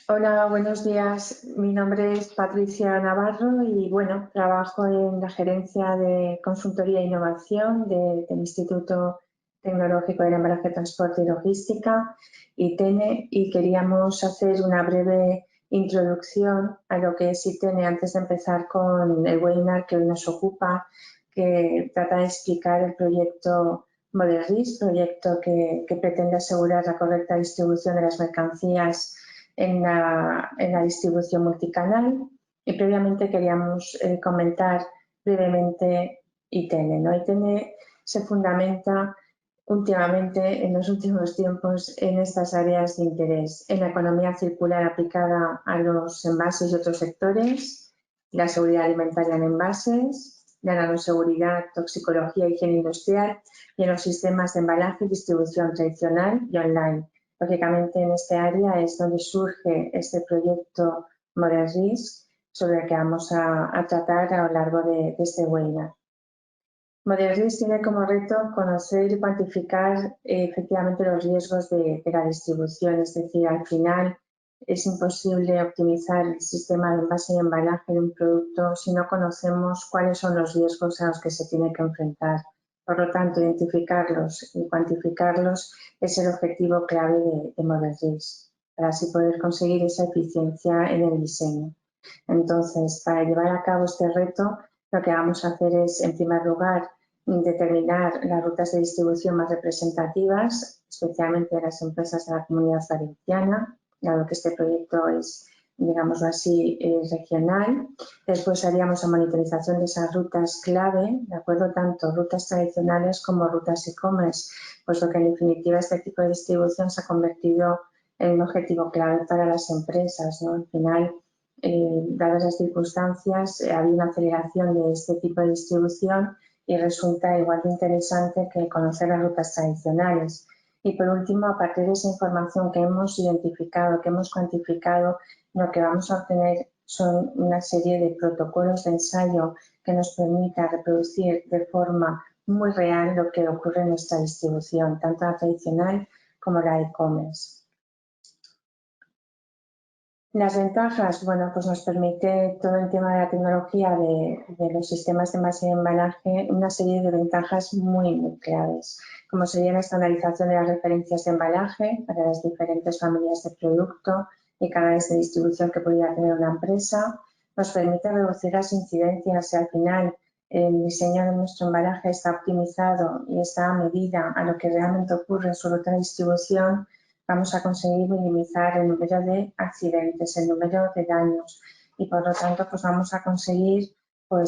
Hola, buenos días. Mi nombre es Patricia Navarro y trabajo en la gerencia de consultoría e innovación del Instituto Tecnológico del Embalaje, Transporte y Logística, ITENE, y queríamos hacer una breve introducción a lo que es ITENE antes de empezar con el webinar que hoy nos ocupa, que trata de explicar el proyecto Model-RIS, proyecto que pretende asegurar la correcta distribución de las mercancías en la distribución multicanal. Y previamente queríamos comentar brevemente ITENE, ¿no? ITENE se fundamenta últimamente, en los últimos tiempos, en estas áreas de interés: en la economía circular aplicada a los envases y otros sectores, la seguridad alimentaria en envases, la nanoseguridad, toxicología y higiene industrial, y en los sistemas de embalaje y distribución tradicional y online. Lógicamente, en este área es donde surge este proyecto Model-RIS, sobre el que vamos a tratar a lo largo de este webinar. Model-RIS tiene como reto conocer y cuantificar efectivamente los riesgos de la distribución, es decir, al final es imposible optimizar el sistema de envase y embalaje de un producto si no conocemos cuáles son los riesgos a los que se tiene que enfrentar. Por lo tanto, identificarlos y cuantificarlos es el objetivo clave de Model-RIS, para así poder conseguir esa eficiencia en el diseño. Entonces, para llevar a cabo este reto, lo que vamos a hacer es, en primer lugar, determinar las rutas de distribución más representativas, especialmente de las empresas de la Comunidad Valenciana, dado que este proyecto es, digámoslo así, regional. Después haríamos la monitorización de esas rutas clave, ¿de acuerdo? Tanto rutas tradicionales como rutas e-commerce, puesto que en definitiva este tipo de distribución se ha convertido en un objetivo clave para las empresas, ¿no? Al final, dadas las circunstancias, ha habido una aceleración de este tipo de distribución y resulta igual de interesante que conocer las rutas tradicionales. Y por último, a partir de esa información que hemos identificado, que hemos cuantificado, lo que vamos a obtener son una serie de protocolos de ensayo que nos permita reproducir de forma muy real lo que ocurre en nuestra distribución, tanto la tradicional como la e-commerce. Las ventajas, pues nos permite todo el tema de la tecnología de los sistemas de envase y embalaje, una serie de ventajas muy claves, como sería la estandarización de las referencias de embalaje para las diferentes familias de producto y canales de distribución que pudiera tener una empresa. Nos permite reducir las incidencias si al final el diseño de nuestro embalaje está optimizado y está a medida a lo que realmente ocurre en su ruta de distribución. Vamos a conseguir minimizar el número de accidentes, el número de daños y por lo tanto pues vamos a conseguir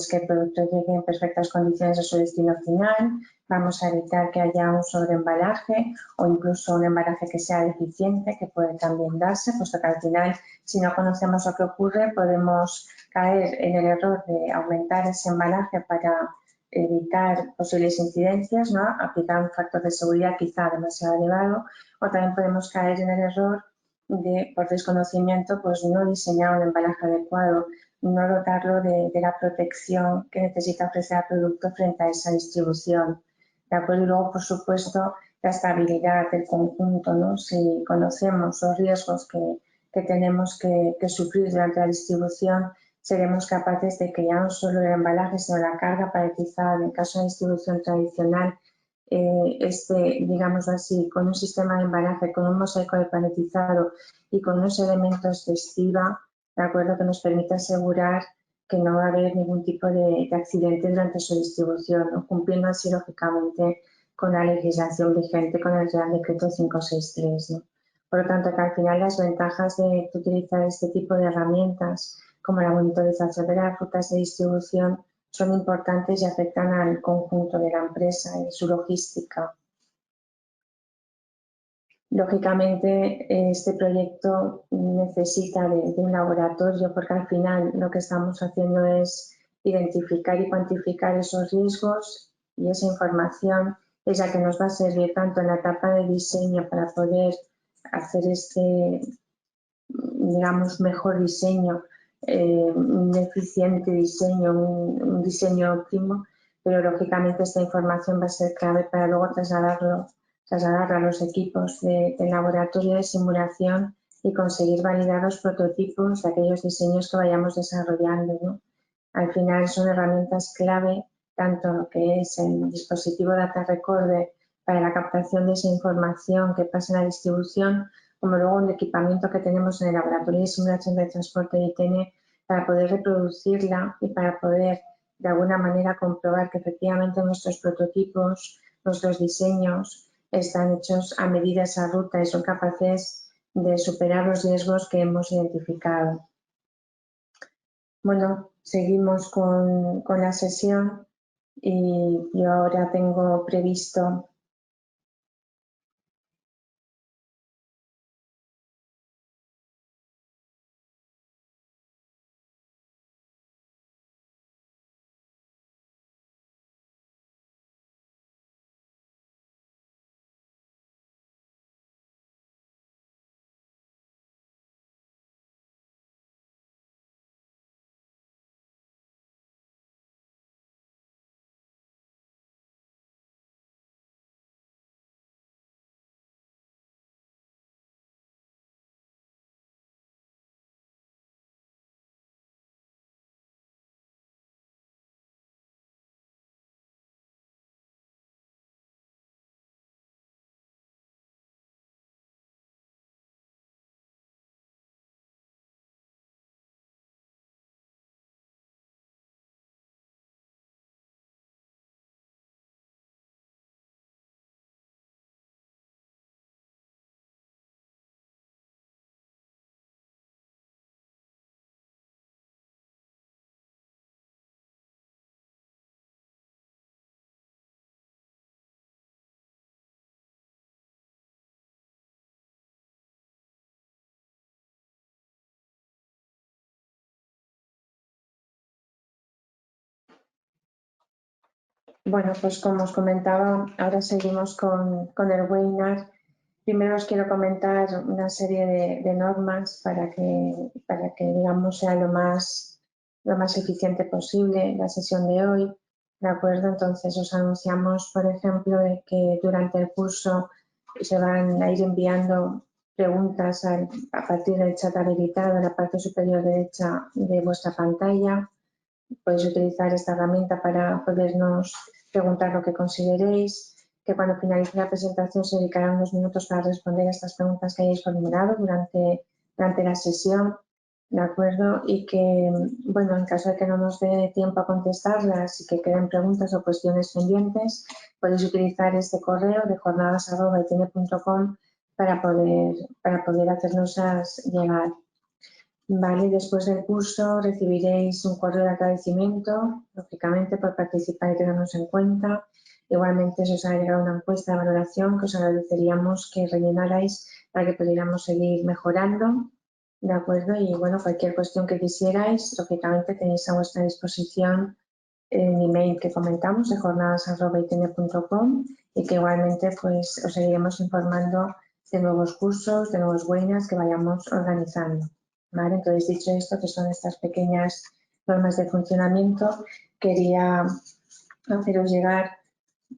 que el producto llegue en perfectas condiciones a su destino final. Vamos a evitar que haya un sobreembalaje o incluso un embalaje que sea deficiente, que puede también darse, puesto que al final, si no conocemos lo que ocurre, podemos caer en el error de aumentar ese embalaje para evitar posibles incidencias, ¿no? Aplicar un factor de seguridad quizá demasiado elevado, o también podemos caer en el error de, por desconocimiento, no diseñar un embalaje adecuado, no dotarlo de la protección que necesita ofrecer el producto frente a esa distribución. ¿De acuerdo? Y luego, por supuesto, la estabilidad del conjunto, ¿no? Si conocemos los riesgos que tenemos que sufrir durante la distribución, seremos capaces de que ya no solo el embalaje, sino la carga paletizada, en el caso de distribución tradicional, digámoslo así, con un sistema de embalaje, con un mosaico de paletizado y con unos elementos de estiba, de acuerdo, que nos permite asegurar que no va a haber ningún tipo de accidente durante su distribución, ¿no? Cumpliendo así, lógicamente, con la legislación vigente, con el Real Decreto 563, ¿no? Por lo tanto, que al final las ventajas de utilizar este tipo de herramientas, como la monitorización de las rutas de distribución, son importantes y afectan al conjunto de la empresa y su logística. Lógicamente, este proyecto necesita de un laboratorio, porque al final lo que estamos haciendo es identificar y cuantificar esos riesgos, y esa información es la que nos va a servir tanto en la etapa de diseño para poder hacer este, digamos, mejor diseño, un eficiente diseño, un diseño óptimo, pero lógicamente esta información va a ser clave para luego trasladarla a los equipos de laboratorio de simulación y conseguir validar los prototipos de aquellos diseños que vayamos desarrollando, ¿no? Al final son herramientas clave, tanto lo que es el dispositivo Data Recorder para la captación de esa información que pasa en la distribución, como luego el equipamiento que tenemos en el laboratorio de simulación de transporte de ITN para poder reproducirla y para poder de alguna manera comprobar que efectivamente nuestros prototipos, nuestros diseños están hechos a medida de esa ruta y son capaces de superar los riesgos que hemos identificado. Bueno, seguimos con la sesión y yo ahora tengo previsto Bueno, pues como os comentaba, ahora seguimos con el webinar. Primero os quiero comentar una serie de normas para que digamos, sea lo más eficiente posible la sesión de hoy. ¿De acuerdo? Entonces os anunciamos, por ejemplo, de que durante el curso se van a ir enviando preguntas a partir del chat habilitado en la parte superior derecha de vuestra pantalla. Podéis utilizar esta herramienta para podernos preguntar lo que consideréis, que cuando finalice la presentación se dedicarán unos minutos para responder a estas preguntas que hayáis formulado durante la sesión, ¿de acuerdo? Y que, bueno, en caso de que no nos dé tiempo a contestarlas y que queden preguntas o cuestiones pendientes, podéis utilizar este correo de jornadas@itn.com para poder hacernoslas llegar. Vale, después del curso recibiréis un correo de agradecimiento, lógicamente por participar y tenernos en cuenta. Igualmente se os ha llegado una encuesta de valoración que os agradeceríamos que rellenarais para que pudiéramos seguir mejorando, ¿de acuerdo? Y bueno, cualquier cuestión que quisierais, lógicamente tenéis a vuestra disposición el email que comentamos de jornadas@itn.com y que igualmente pues os seguiremos informando de nuevos cursos, de nuevos webinars que vayamos organizando. ¿Vale? Entonces, dicho esto, que son estas pequeñas normas de funcionamiento, quería haceros llegar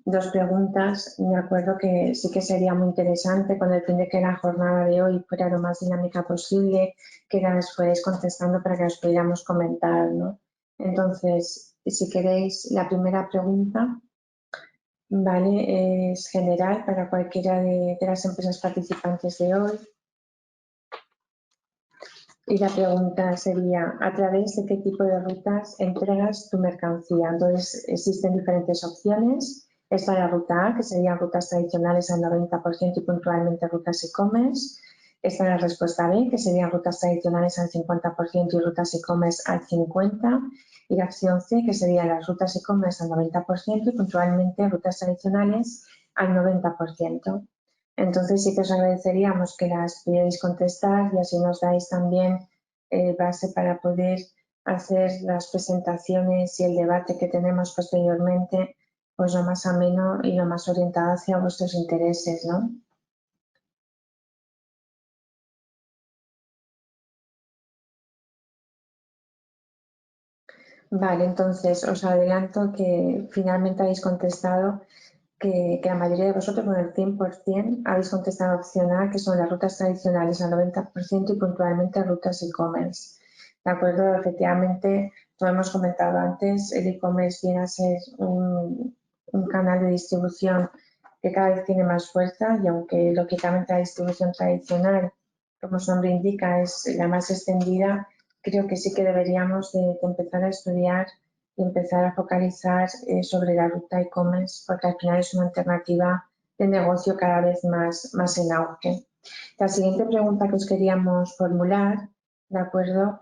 dos preguntas. Me acuerdo que sí que sería muy interesante con el fin de que la jornada de hoy fuera lo más dinámica posible, que las fuerais contestando para que las pudiéramos comentar, ¿no? Entonces, si queréis, la primera pregunta, ¿vale? Es general para cualquiera de las empresas participantes de hoy. Y la pregunta sería, ¿a través de qué tipo de rutas entregas tu mercancía? Entonces, existen diferentes opciones. Está la ruta A, que serían rutas tradicionales al 90% y puntualmente rutas e-commerce. Está la respuesta B, que serían rutas tradicionales al 50% y rutas e-commerce al 50%. Y la opción C, que serían las rutas e-commerce al 90% y puntualmente rutas tradicionales al 90%. Entonces sí que os agradeceríamos que las pudierais contestar y así nos dais también base para poder hacer las presentaciones y el debate que tenemos posteriormente pues lo más ameno y lo más orientado hacia vuestros intereses, ¿no? Vale, entonces os adelanto que finalmente habéis contestado que la mayoría de vosotros, con el 100%, habéis contestado opción A, que son las rutas tradicionales al 90% y puntualmente rutas e-commerce. De acuerdo, efectivamente, como hemos comentado antes, el e-commerce viene a ser un canal de distribución que cada vez tiene más fuerza y aunque lógicamente la distribución tradicional, como su nombre indica, es la más extendida, creo que sí que deberíamos de empezar a estudiar y empezar a focalizar sobre la ruta e-commerce porque al final es una alternativa de negocio cada vez más en auge. La siguiente pregunta que os queríamos formular, ¿de acuerdo?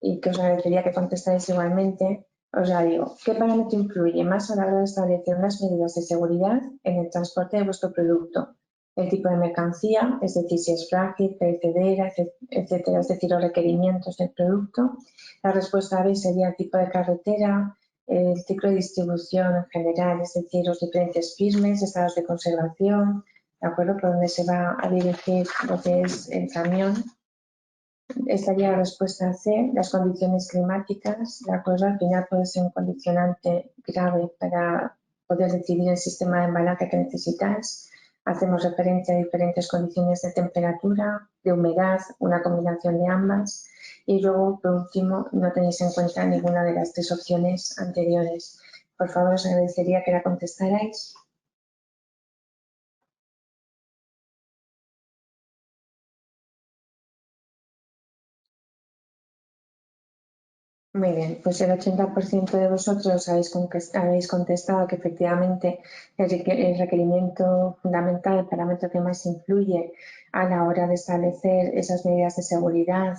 Y que os agradecería que contestáis igualmente, os la digo. ¿Qué parámetro influye más a la hora de establecer unas medidas de seguridad en el transporte de vuestro producto? El tipo de mercancía, es decir, si es frágil, perecedera, etcétera, es decir, los requerimientos del producto. La respuesta B sería el tipo de carretera, el ciclo de distribución en general, es decir, los diferentes firmes, estados de conservación, ¿de acuerdo? Por donde se va a dirigir lo que es el camión. Estaría la respuesta C, las condiciones climáticas, ¿de acuerdo? Al final puede ser un condicionante grave para poder decidir el sistema de embalaje que necesitáis. Hacemos referencia a diferentes condiciones de temperatura, de humedad, una combinación de ambas. Y luego, por último, no tenéis en cuenta ninguna de las tres opciones anteriores. Por favor, os agradecería que la contestarais. Muy bien, pues el 80% de vosotros habéis contestado que efectivamente el requerimiento fundamental, el parámetro que más influye a la hora de establecer esas medidas de seguridad,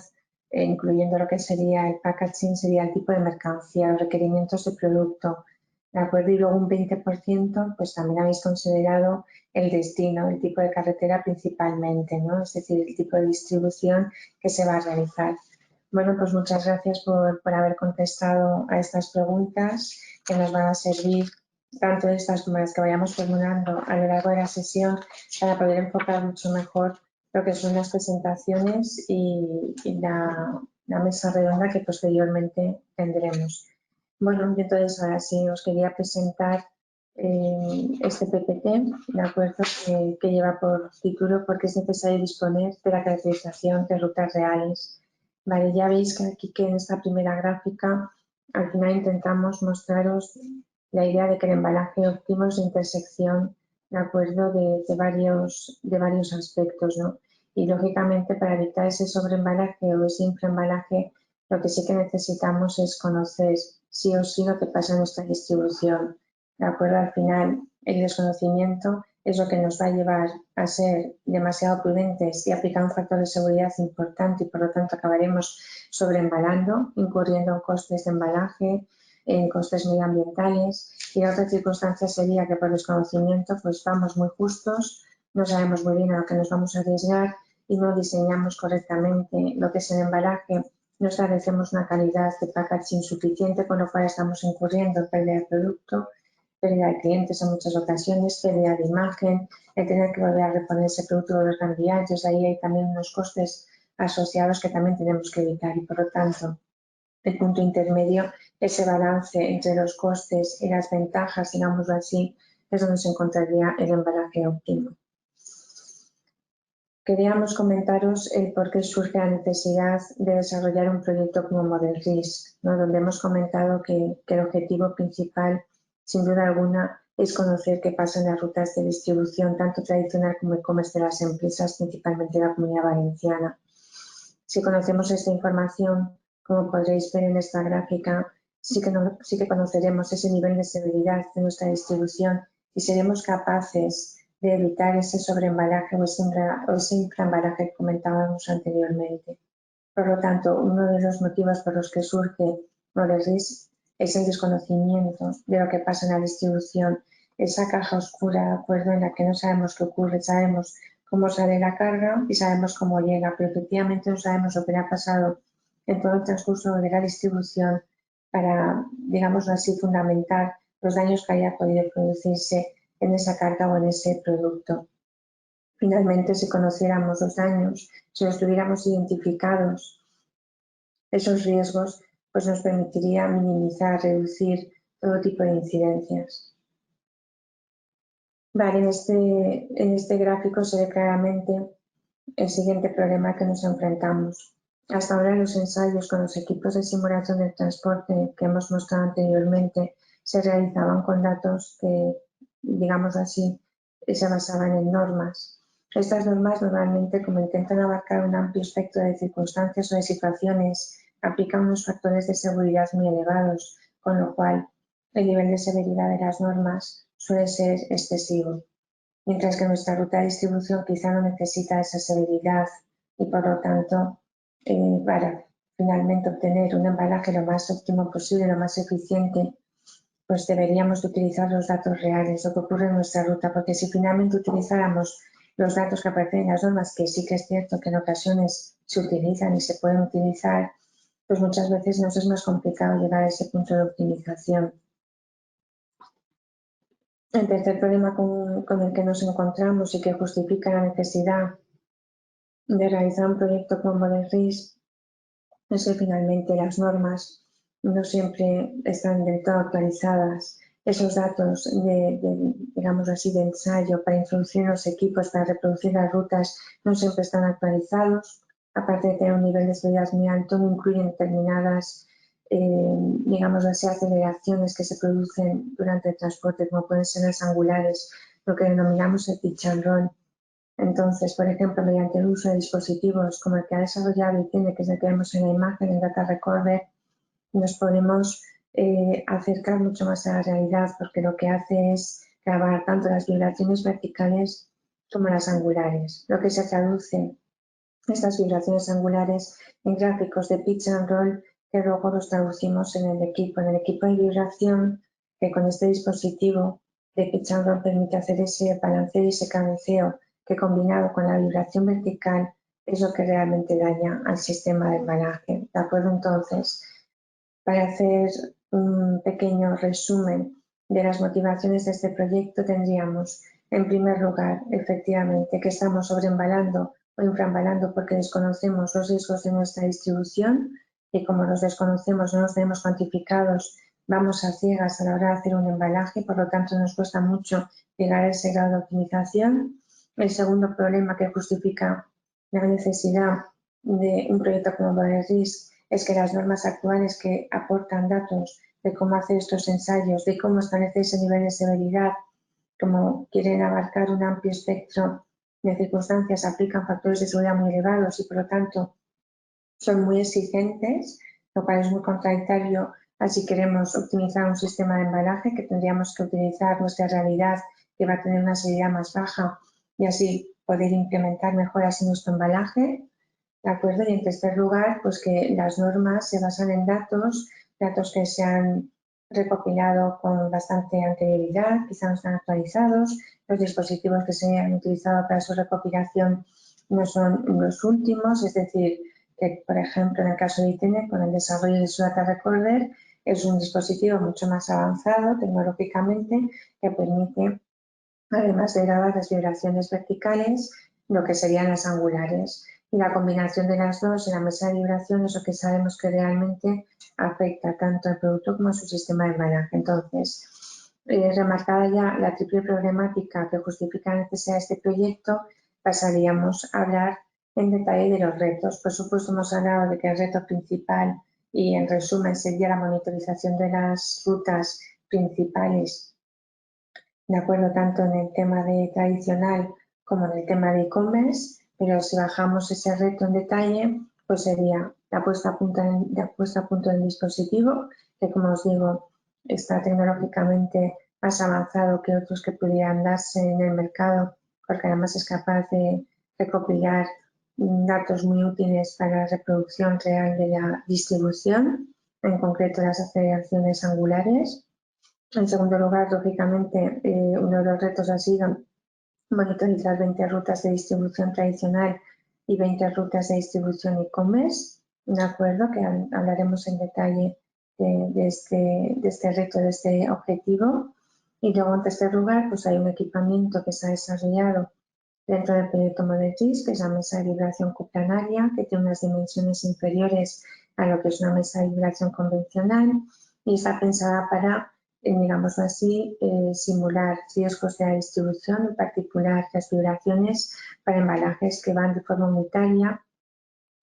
incluyendo lo que sería el packaging, sería el tipo de mercancía, los requerimientos de producto, ¿de acuerdo? Y luego un 20% pues también habéis considerado el destino, el tipo de carretera principalmente, ¿no? Es decir, el tipo de distribución que se va a realizar. Bueno, pues muchas gracias por haber contestado a estas preguntas que nos van a servir, tanto estas como las que vayamos formulando a lo largo de la sesión, para poder enfocar mucho mejor lo que son las presentaciones y la mesa redonda que posteriormente tendremos. Bueno, y entonces ahora sí os quería presentar este PPT, ¿de acuerdo? Que lleva por título "Porque es necesario disponer de la caracterización de rutas reales". Vale, ya veis que aquí que en esta primera gráfica al final intentamos mostraros la idea de que el embalaje óptimo es la intersección, ¿de acuerdo?, de varios aspectos, ¿no? Y lógicamente para evitar ese sobreembalaje o ese infraembalaje, lo que sí que necesitamos es conocer sí o sí lo que pasa en nuestra distribución, ¿de acuerdo? Al final el desconocimiento es lo que nos va a llevar a ser demasiado prudentes y aplicar un factor de seguridad importante y por lo tanto acabaremos sobreembalando, incurriendo en costes de embalaje, en costes medioambientales y la otra circunstancia sería que por desconocimiento pues vamos muy justos, no sabemos muy bien a lo que nos vamos a arriesgar y no diseñamos correctamente lo que es el embalaje, no establecemos una calidad de packaging suficiente, con lo cual estamos incurriendo en pérdida de producto, pérdida de clientes en muchas ocasiones, pérdida de imagen, el tener que volver a reponer ese producto y volver a enviar. Entonces ahí hay también unos costes asociados que también tenemos que evitar y por lo tanto el punto intermedio, ese balance entre los costes y las ventajas, digámoslo así, es donde se encontraría el embalaje óptimo. Queríamos comentaros el por qué surge la necesidad de desarrollar un proyecto como Model Risk, ¿no? Donde hemos comentado que el objetivo principal, sin duda alguna, es conocer qué pasa en las rutas de distribución, tanto tradicional como e-commerce de las empresas, principalmente de la Comunidad Valenciana. Si conocemos esta información, como podréis ver en esta gráfica, sí que conoceremos ese nivel de seguridad de nuestra distribución y seremos capaces de evitar ese sobreembalaje o ese infraembalaje que comentábamos anteriormente. Por lo tanto, uno de los motivos por los que surge Model Risk es el desconocimiento de lo que pasa en la distribución, esa caja oscura, ¿de acuerdo?, en la que no sabemos qué ocurre, sabemos cómo sale la carga y sabemos cómo llega, pero efectivamente no sabemos lo que le ha pasado en todo el transcurso de la distribución para, digamos así, fundamentar los daños que haya podido producirse en esa carga o en ese producto. Finalmente, si conociéramos los daños, si los tuviéramos identificados, esos riesgos, pues nos permitiría minimizar, reducir todo tipo de incidencias. Vale, en este gráfico se ve claramente el siguiente problema que nos enfrentamos. Hasta ahora los ensayos con los equipos de simulación del transporte que hemos mostrado anteriormente se realizaban con datos que, digamos así, se basaban en normas. Estas normas normalmente, como intentan abarcar un amplio espectro de circunstancias o de situaciones, aplican unos factores de seguridad muy elevados, con lo cual el nivel de severidad de las normas suele ser excesivo. Mientras que nuestra ruta de distribución quizá no necesita esa severidad y por lo tanto para finalmente obtener un embalaje lo más óptimo posible, lo más eficiente, pues deberíamos de utilizar los datos reales, lo que ocurre en nuestra ruta, porque si finalmente utilizáramos los datos que aparecen en las normas, que sí que es cierto que en ocasiones se utilizan y se pueden utilizar, pues muchas veces nos es más complicado llegar a ese punto de optimización. El tercer problema con el que nos encontramos y que justifica la necesidad de realizar un proyecto como Model RIS es que finalmente las normas no siempre están del todo actualizadas. Esos datos digamos así, de ensayo para introducir en los equipos, para reproducir las rutas, no siempre están actualizados. Aparte de tener un nivel de seguridad muy alto, no incluyen determinadas digamos así, aceleraciones que se producen durante el transporte, como pueden ser las angulares, lo que denominamos el pitch and roll. Entonces, por ejemplo, mediante el uso de dispositivos como el que ha desarrollado y tiene, que es el que vemos en la imagen, el Data Recorder, nos podemos acercar mucho más a la realidad, porque lo que hace es grabar tanto las vibraciones verticales como las angulares, lo que se traduce estas vibraciones angulares en gráficos de pitch and roll que luego los traducimos en el equipo de vibración, que con este dispositivo de pitch and roll permite hacer ese balanceo y ese cabeceo que combinado con la vibración vertical es lo que realmente daña al sistema de embalaje. ¿De acuerdo? Entonces, para hacer un pequeño resumen de las motivaciones de este proyecto, tendríamos, en primer lugar, efectivamente, que estamos sobreembalando o infraembalando porque desconocemos los riesgos de nuestra distribución y como los desconocemos, no los tenemos cuantificados, vamos a ciegas a la hora de hacer un embalaje, por lo tanto nos cuesta mucho llegar a ese grado de optimización. El segundo problema que justifica la necesidad de un proyecto como Model RIS es que las normas actuales que aportan datos de cómo hacer estos ensayos, de cómo establecer ese nivel de severidad, como quieren abarcar un amplio espectro de circunstancias, aplican factores de seguridad muy elevados y por lo tanto son muy exigentes, lo cual es muy contradictorio a si queremos optimizar un sistema de embalaje, que tendríamos que utilizar nuestra realidad que va a tener una severidad más baja y así poder implementar mejoras en nuestro embalaje. ¿De acuerdo? Y en tercer lugar, pues que las normas se basan en datos que se han recopilado con bastante anterioridad, quizá no están actualizados, los dispositivos que se han utilizado para su recopilación no son los últimos, es decir, que por ejemplo en el caso de ITN, con el desarrollo de su Data Recorder, es un dispositivo mucho más avanzado tecnológicamente que permite, además de grabar las vibraciones verticales, lo que serían las angulares. Y la combinación de las dos en la mesa de vibración es lo que sabemos que realmente afecta tanto al producto como a su sistema de embalaje. Entonces, remarcada ya la triple problemática que justifica la necesidad de este proyecto, pasaríamos a hablar en detalle de los retos. Por supuesto, hemos hablado de que el reto principal y en resumen sería la monitorización de las rutas principales, de acuerdo, tanto en el tema de tradicional como en el tema de e-commerce, pero si bajamos ese reto en detalle, pues sería la puesta a punto del dispositivo, que como os digo, está tecnológicamente más avanzado que otros que pudieran darse en el mercado, porque además es capaz de recopilar datos muy útiles para la reproducción real de la distribución, en concreto las aceleraciones angulares. En segundo lugar, lógicamente, uno de los retos ha sido monitorizar 20 rutas de distribución tradicional y 20 rutas de distribución e-commerce, ¿de acuerdo? Que hablaremos en detalle de este reto, de este objetivo. Y luego, en tercer lugar, pues hay un equipamiento que se ha desarrollado dentro del proyecto Model RIS, que es la mesa de vibración coplanaria, que tiene unas dimensiones inferiores a lo que es una mesa de vibración convencional y está pensada para digamos así, simular riesgos de la distribución, en particular las vibraciones para embalajes que van de forma unitaria,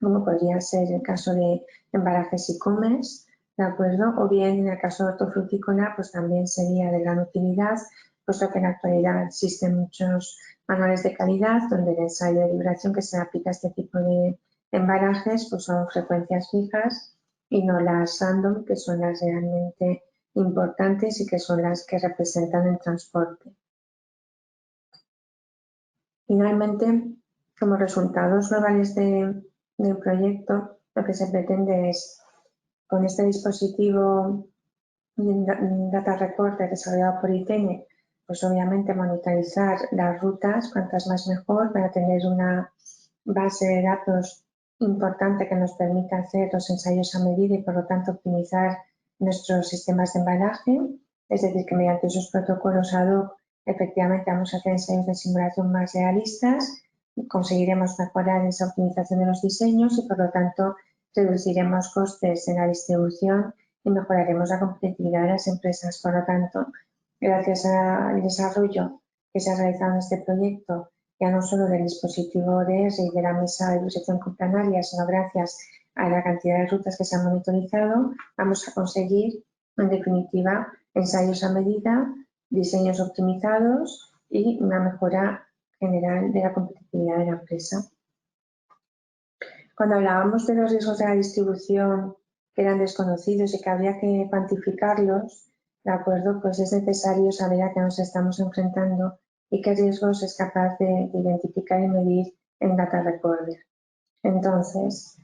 como podría ser el caso de embalajes e-commerce, ¿de acuerdo? O bien en el caso de hortofrutícola, pues también sería de gran utilidad, puesto que en la actualidad existen muchos manuales de calidad donde el ensayo de vibración que se aplica a este tipo de embalajes pues son frecuencias fijas y no las random, que son las realmente importantes y que son las que representan el transporte. Finalmente, como resultados globales del proyecto, lo que se pretende es, con este dispositivo Data Recorder desarrollado por ITN, pues obviamente monitorizar las rutas, cuantas más mejor, para tener una base de datos importante que nos permita hacer los ensayos a medida y por lo tanto optimizar nuestros sistemas de embalaje, es decir, que mediante esos protocolos ad hoc efectivamente vamos a hacer ensayos de simulación más realistas, conseguiremos mejorar esa optimización de los diseños y por lo tanto reduciremos costes en la distribución y mejoraremos la competitividad de las empresas. Por lo tanto, gracias al desarrollo que se ha realizado en este proyecto, ya no solo del dispositivo DS y de la mesa de vibración complanaria, sino gracias a la cantidad de rutas que se han monitorizado, vamos a conseguir, en definitiva, ensayos a medida, diseños optimizados y una mejora general de la competitividad de la empresa. Cuando hablábamos de los riesgos de la distribución que eran desconocidos y que habría que cuantificarlos, ¿de acuerdo? Pues es necesario saber a qué nos estamos enfrentando y qué riesgos es capaz de identificar y medir en Data Recorder. Entonces,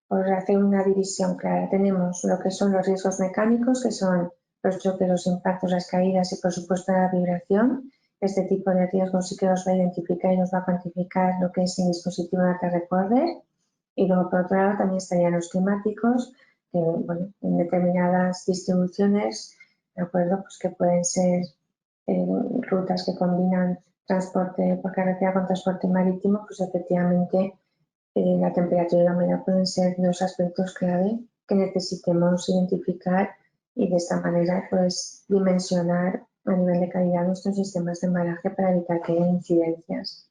por hacer una división clara, tenemos lo que son los riesgos mecánicos, que son los choques, los impactos, las caídas y, por supuesto, la vibración. Este tipo de riesgos sí que nos va a identificar y nos va a cuantificar lo que es el dispositivo Data Recorder. Y luego, por otro lado, también estarían los climáticos, que, bueno, en determinadas distribuciones, ¿de acuerdo? Pues que pueden ser rutas que combinan transporte por carretera con transporte marítimo, pues efectivamente la temperatura y la humedad pueden ser dos aspectos clave que necesitemos identificar y de esta manera pues dimensionar a nivel de calidad nuestros sistemas de embalaje para evitar que haya incidencias.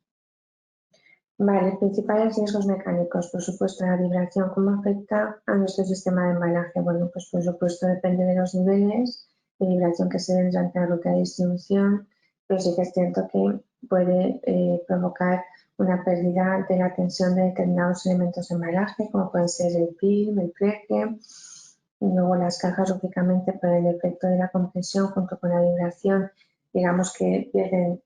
Vale, principales riesgos mecánicos, por supuesto, la vibración, ¿cómo afecta a nuestro sistema de embalaje? Bueno, pues por supuesto depende de los niveles de vibración que se den durante la ruta de distribución, pero sí que es cierto que puede provocar una pérdida de la tensión de determinados elementos de embalaje, como pueden ser el film, el pleque, y luego las cajas, lógicamente, por el efecto de la compresión junto con la vibración, digamos que pierden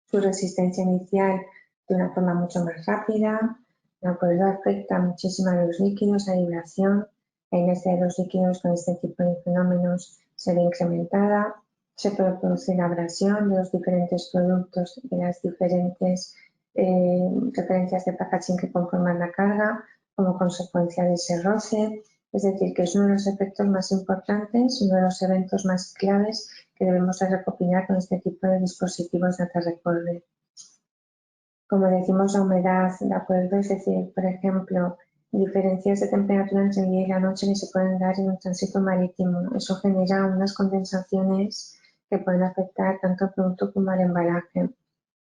su resistencia inicial de una forma mucho más rápida. ¿De acuerdo? Afecta muchísimo a los líquidos, la vibración, la inercia de los líquidos con este tipo de fenómenos se ve incrementada. Se puede producir la abrasión de los diferentes productos, de las diferentes referencias de packaging que conforman la carga como consecuencia de ese roce. Es decir, que es uno de los efectos más importantes, uno de los eventos más claves que debemos de recopilar con este tipo de dispositivos Data Recorder. Como decimos, la humedad, ¿de acuerdo? Es decir, por ejemplo, diferencias de temperatura entre el día y la noche que se pueden dar en un tránsito marítimo. Eso genera unas condensaciones que pueden afectar tanto al producto como al embalaje,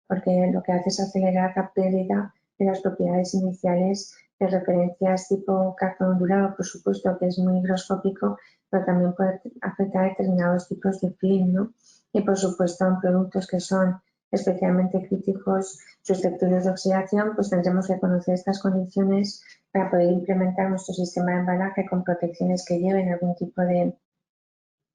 porque lo que hace es acelerar la pérdida de las propiedades iniciales de referencias tipo cartón ondulado, por supuesto, que es muy higroscópico, pero también puede afectar a determinados tipos de film, ¿no? Y por supuesto, en productos que son especialmente críticos, susceptibles de oxidación, pues tendremos que conocer estas condiciones para poder implementar nuestro sistema de embalaje con protecciones que lleven algún tipo de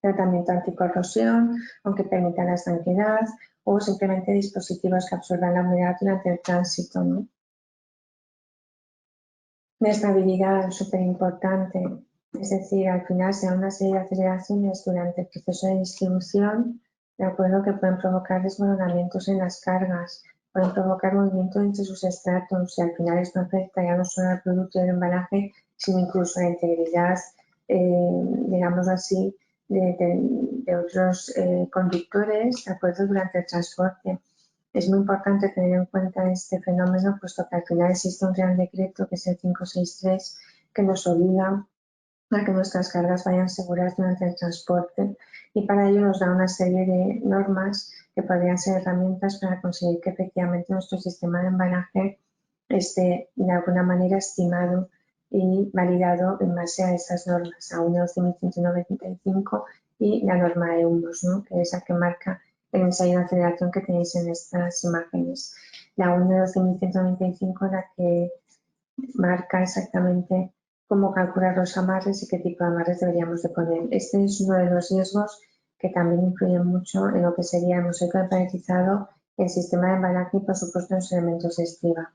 tratamiento anticorrosión, aunque permita la estanqueidad, o simplemente dispositivos que absorban la humedad durante el tránsito, ¿no? La estabilidad es súper importante, es decir, al final se dan una serie de aceleraciones durante el proceso de distribución, de acuerdo, que pueden provocar desmoronamientos en las cargas, pueden provocar movimiento entre sus estratos y al final esto afecta ya no solo al producto del embalaje, sino incluso a la integridad, digamos así, de otros conductores, de acuerdo, durante el transporte. Es muy importante tener en cuenta este fenómeno, puesto que al final existe un Real Decreto, que es el 563, que nos obliga a que nuestras cargas vayan seguras durante el transporte, y para ello nos da una serie de normas que podrían ser herramientas para conseguir que efectivamente nuestro sistema de embalaje esté de alguna manera estimado y validado en base a esas normas, a 1.1195 y la norma EUMOS, ¿no?, que es la que marca el ensayo de aceleración que tenéis en estas imágenes. La 1.1195 la que marca exactamente cómo calcular los amarres y qué tipo de amarres deberíamos de poner. Este es uno de los riesgos que también influye mucho en lo que sería el mosaico empaletizado, el sistema de embalaje y, por supuesto, los elementos de estriba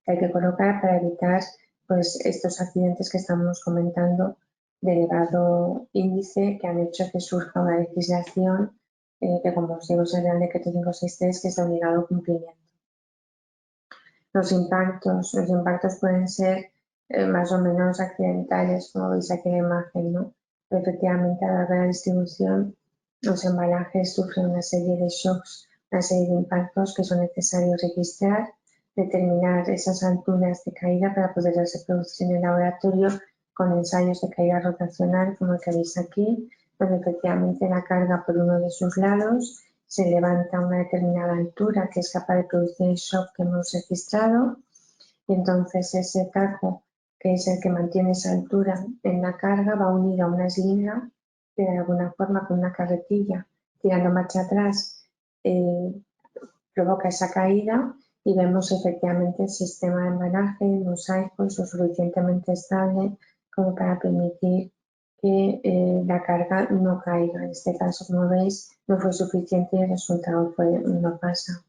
que hay que colocar para evitar pues, estos accidentes que estamos comentando de elevado índice que han hecho que surja una legislación que, como os digo, es el Real Decreto 563, que es de obligado cumplimiento. Los impactos pueden ser más o menos accidentales, como veis aquí en la imagen, ¿no? Pero efectivamente, a la hora de la distribución, los embalajes sufren una serie de shocks, una serie de impactos que son necesarios registrar, determinar esas alturas de caída para poderlas reproducir en el laboratorio con ensayos de caída rotacional, como el que veis aquí, donde efectivamente la carga por uno de sus lados se levanta a una determinada altura que es capaz de producir el shock que hemos registrado, y entonces ese taco, que es el que mantiene esa altura en la carga, va unido a una eslinga que de alguna forma con una carretilla tirando marcha atrás provoca esa caída, y vemos efectivamente el sistema de embalaje, el mosaico, lo suficientemente estable como para permitir que la carga no caiga. En este caso, como veis, no fue suficiente y el resultado no pasa.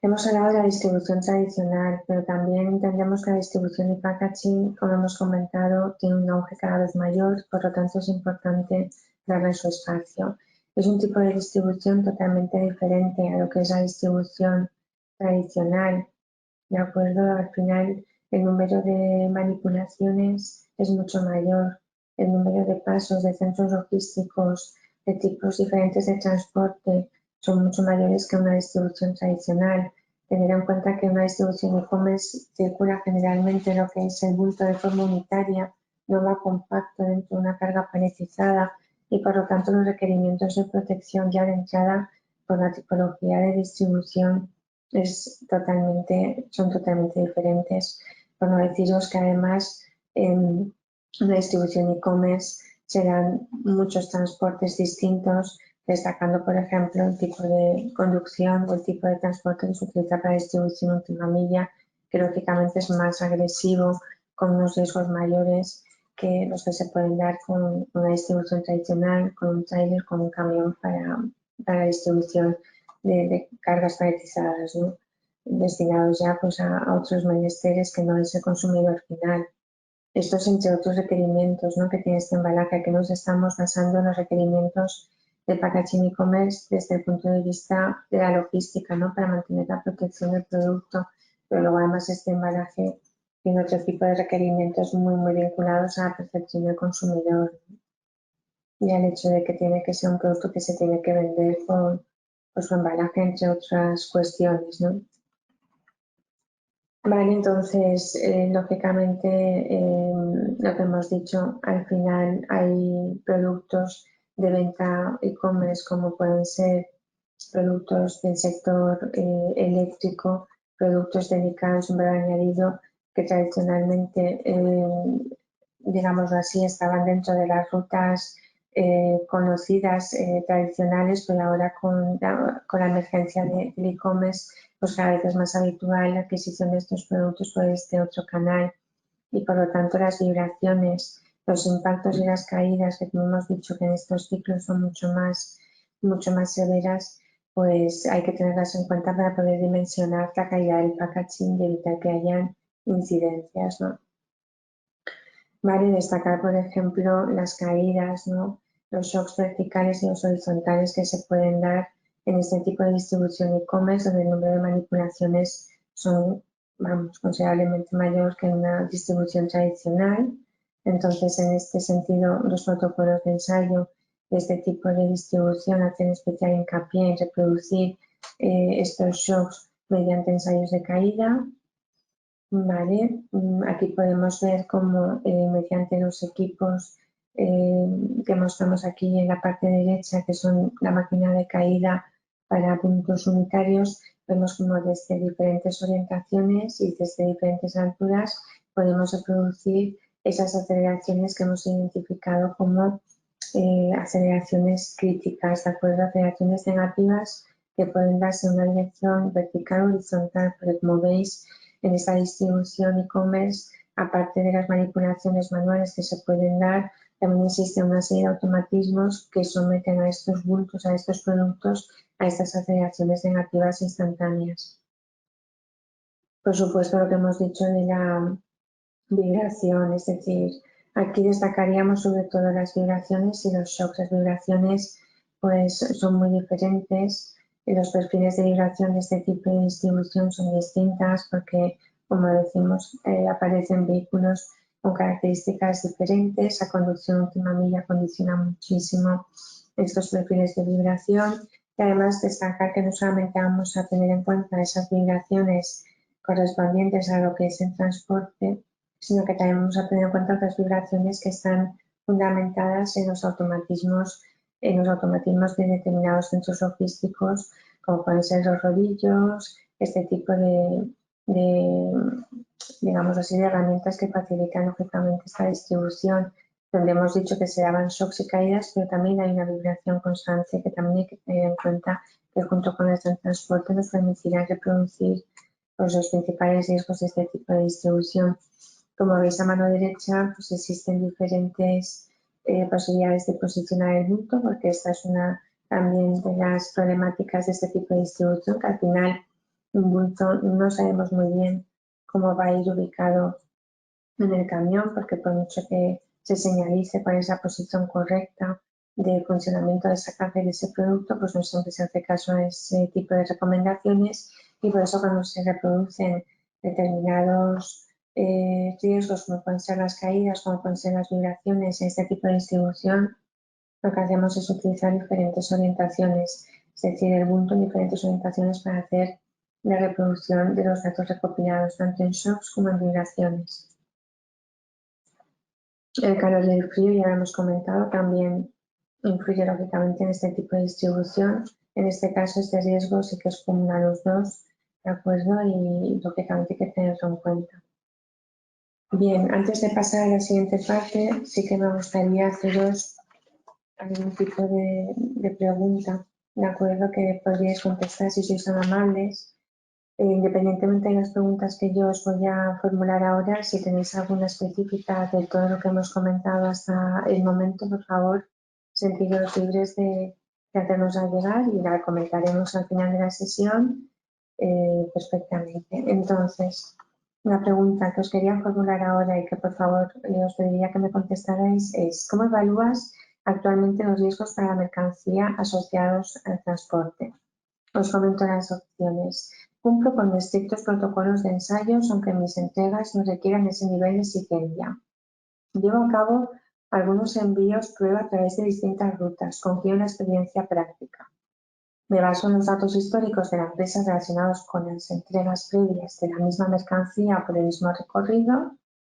Hemos hablado de la distribución tradicional, pero también entendemos que la distribución de packaging, como hemos comentado, tiene un auge cada vez mayor, por lo tanto es importante darle su espacio. Es un tipo de distribución totalmente diferente a lo que es la distribución tradicional, ¿de acuerdo? Al final, el número de manipulaciones es mucho mayor, el número de pasos de centros logísticos, de tipos diferentes de transporte, son mucho mayores que una distribución tradicional. Tener en cuenta que una distribución e-commerce circula generalmente lo que es el bulto de forma unitaria, no va compacto dentro de una carga paletizada, y por lo tanto los requerimientos de protección ya de entrada por la tipología de distribución son totalmente diferentes. Por no deciros que además en una distribución e-commerce serán muchos transportes distintos, destacando, por ejemplo, el tipo de conducción o el tipo de transporte que se utiliza para distribución última milla, que lógicamente es más agresivo, con unos riesgos mayores que los que se pueden dar con una distribución tradicional, con un trailer, con un camión para la distribución de cargas paletizadas, ¿no?, destinados ya pues, a otros menesteres que no es el consumidor final. Estos entre otros requerimientos, ¿no?, que tiene este embalaje, que nos estamos basando en los requerimientos del packaging e-commerce desde el punto de vista de la logística, ¿no?, para mantener la protección del producto, pero luego además este embalaje tiene otro tipo de requerimientos muy vinculados a la percepción del consumidor, ¿no?, y al hecho de que tiene que ser un producto que se tiene que vender por su embalaje, entre otras cuestiones, ¿no? Vale, entonces, lógicamente, lo que hemos dicho, al final hay productos de venta e-commerce como pueden ser productos del sector eléctrico, productos dedicados a un valor añadido que tradicionalmente, digámoslo así, estaban dentro de las rutas conocidas tradicionales, pero ahora con la emergencia del e-commerce, pues cada vez es más habitual la adquisición de estos productos por este otro canal, y por lo tanto las vibraciones, los impactos y las caídas, que como hemos dicho que en estos ciclos son mucho más severas, pues hay que tenerlas en cuenta para poder dimensionar la calidad del packaging y evitar que hayan incidencias, ¿no? Vale destacar, por ejemplo, las caídas, ¿no?, los shocks verticales y los horizontales que se pueden dar en este tipo de distribución e-commerce, donde el número de manipulaciones son, considerablemente mayor que en una distribución tradicional. Entonces, en este sentido, los protocolos de ensayo de este tipo de distribución hacen especial hincapié en reproducir estos shocks mediante ensayos de caída. Vale, aquí podemos ver cómo mediante los equipos que mostramos aquí en la parte derecha, que son la máquina de caída para puntos unitarios, vemos como desde diferentes orientaciones y desde diferentes alturas podemos reproducir esas aceleraciones que hemos identificado como aceleraciones críticas, ¿de acuerdo? Aceleraciones negativas que pueden darse en una dirección vertical o horizontal, pero como veis en esta distribución e-commerce, aparte de las manipulaciones manuales que se pueden dar, también existe una serie de automatismos que someten a estos bultos, a estos productos, a estas aceleraciones negativas instantáneas. Por supuesto, lo que hemos dicho de la vibración, es decir, aquí destacaríamos sobre todo las vibraciones y los shocks. Las vibraciones pues son muy diferentes. Los perfiles de vibración de este tipo de distribución son distintas porque, como decimos, aparecen vehículos con características diferentes. La conducción última milla condiciona muchísimo estos perfiles de vibración y además destacar que no solamente vamos a tener en cuenta esas vibraciones correspondientes a lo que es el transporte, sino que también vamos a tener en cuenta otras vibraciones que están fundamentadas en los automatismos de determinados centros logísticos, como pueden ser los rodillos, este tipo de digamos así, de herramientas que facilitan lógicamente esta distribución, donde hemos dicho que se daban shocks y caídas, pero también hay una vibración constante que también hay que tener en cuenta, que junto con el transporte nos permitirá reproducir los principales riesgos de este tipo de distribución. Como veis a mano derecha, pues existen diferentes posibilidades de posicionar el bulto, porque esta es una también de las problemáticas de este tipo de distribución, que al final un bulto no sabemos muy bien cómo va a ir ubicado en el camión, porque por mucho que se señalice cuál es la posición correcta de funcionamiento de esa carga y de ese producto, pues no siempre se hace caso a ese tipo de recomendaciones y por eso cuando se reproducen determinados riesgos, como pueden ser las caídas, como pueden ser las vibraciones en este tipo de distribución, lo que hacemos es utilizar diferentes orientaciones, es decir, el bulto en diferentes orientaciones para hacer la reproducción de los datos recopilados, tanto en shocks como en vibraciones. El calor y el frío, ya lo hemos comentado, también influye lógicamente en este tipo de distribución. En este caso, este riesgo sí que es común a los dos, ¿de acuerdo? Y lógicamente hay que tenerlo en cuenta. Bien, antes de pasar a la siguiente parte, sí que me gustaría haceros algún tipo de pregunta, ¿de acuerdo? Que podríais contestar si sois tan amables. Independientemente de las preguntas que yo os voy a formular ahora, si tenéis alguna específica de todo lo que hemos comentado hasta el momento, por favor, sentiros libres de hacernosla llegar y la comentaremos al final de la sesión perfectamente. Entonces, la pregunta que os quería formular ahora y que por favor os pediría que me contestarais es: ¿cómo evalúas actualmente los riesgos para la mercancía asociados al transporte? Os comento las opciones. Cumplo con estrictos protocolos de ensayos, aunque mis entregas no requieran ese nivel de exigencia. Llevo a cabo algunos envíos prueba a través de distintas rutas. Confío en la experiencia práctica. Me baso en los datos históricos de la empresa relacionados con las entregas previas de la misma mercancía por el mismo recorrido.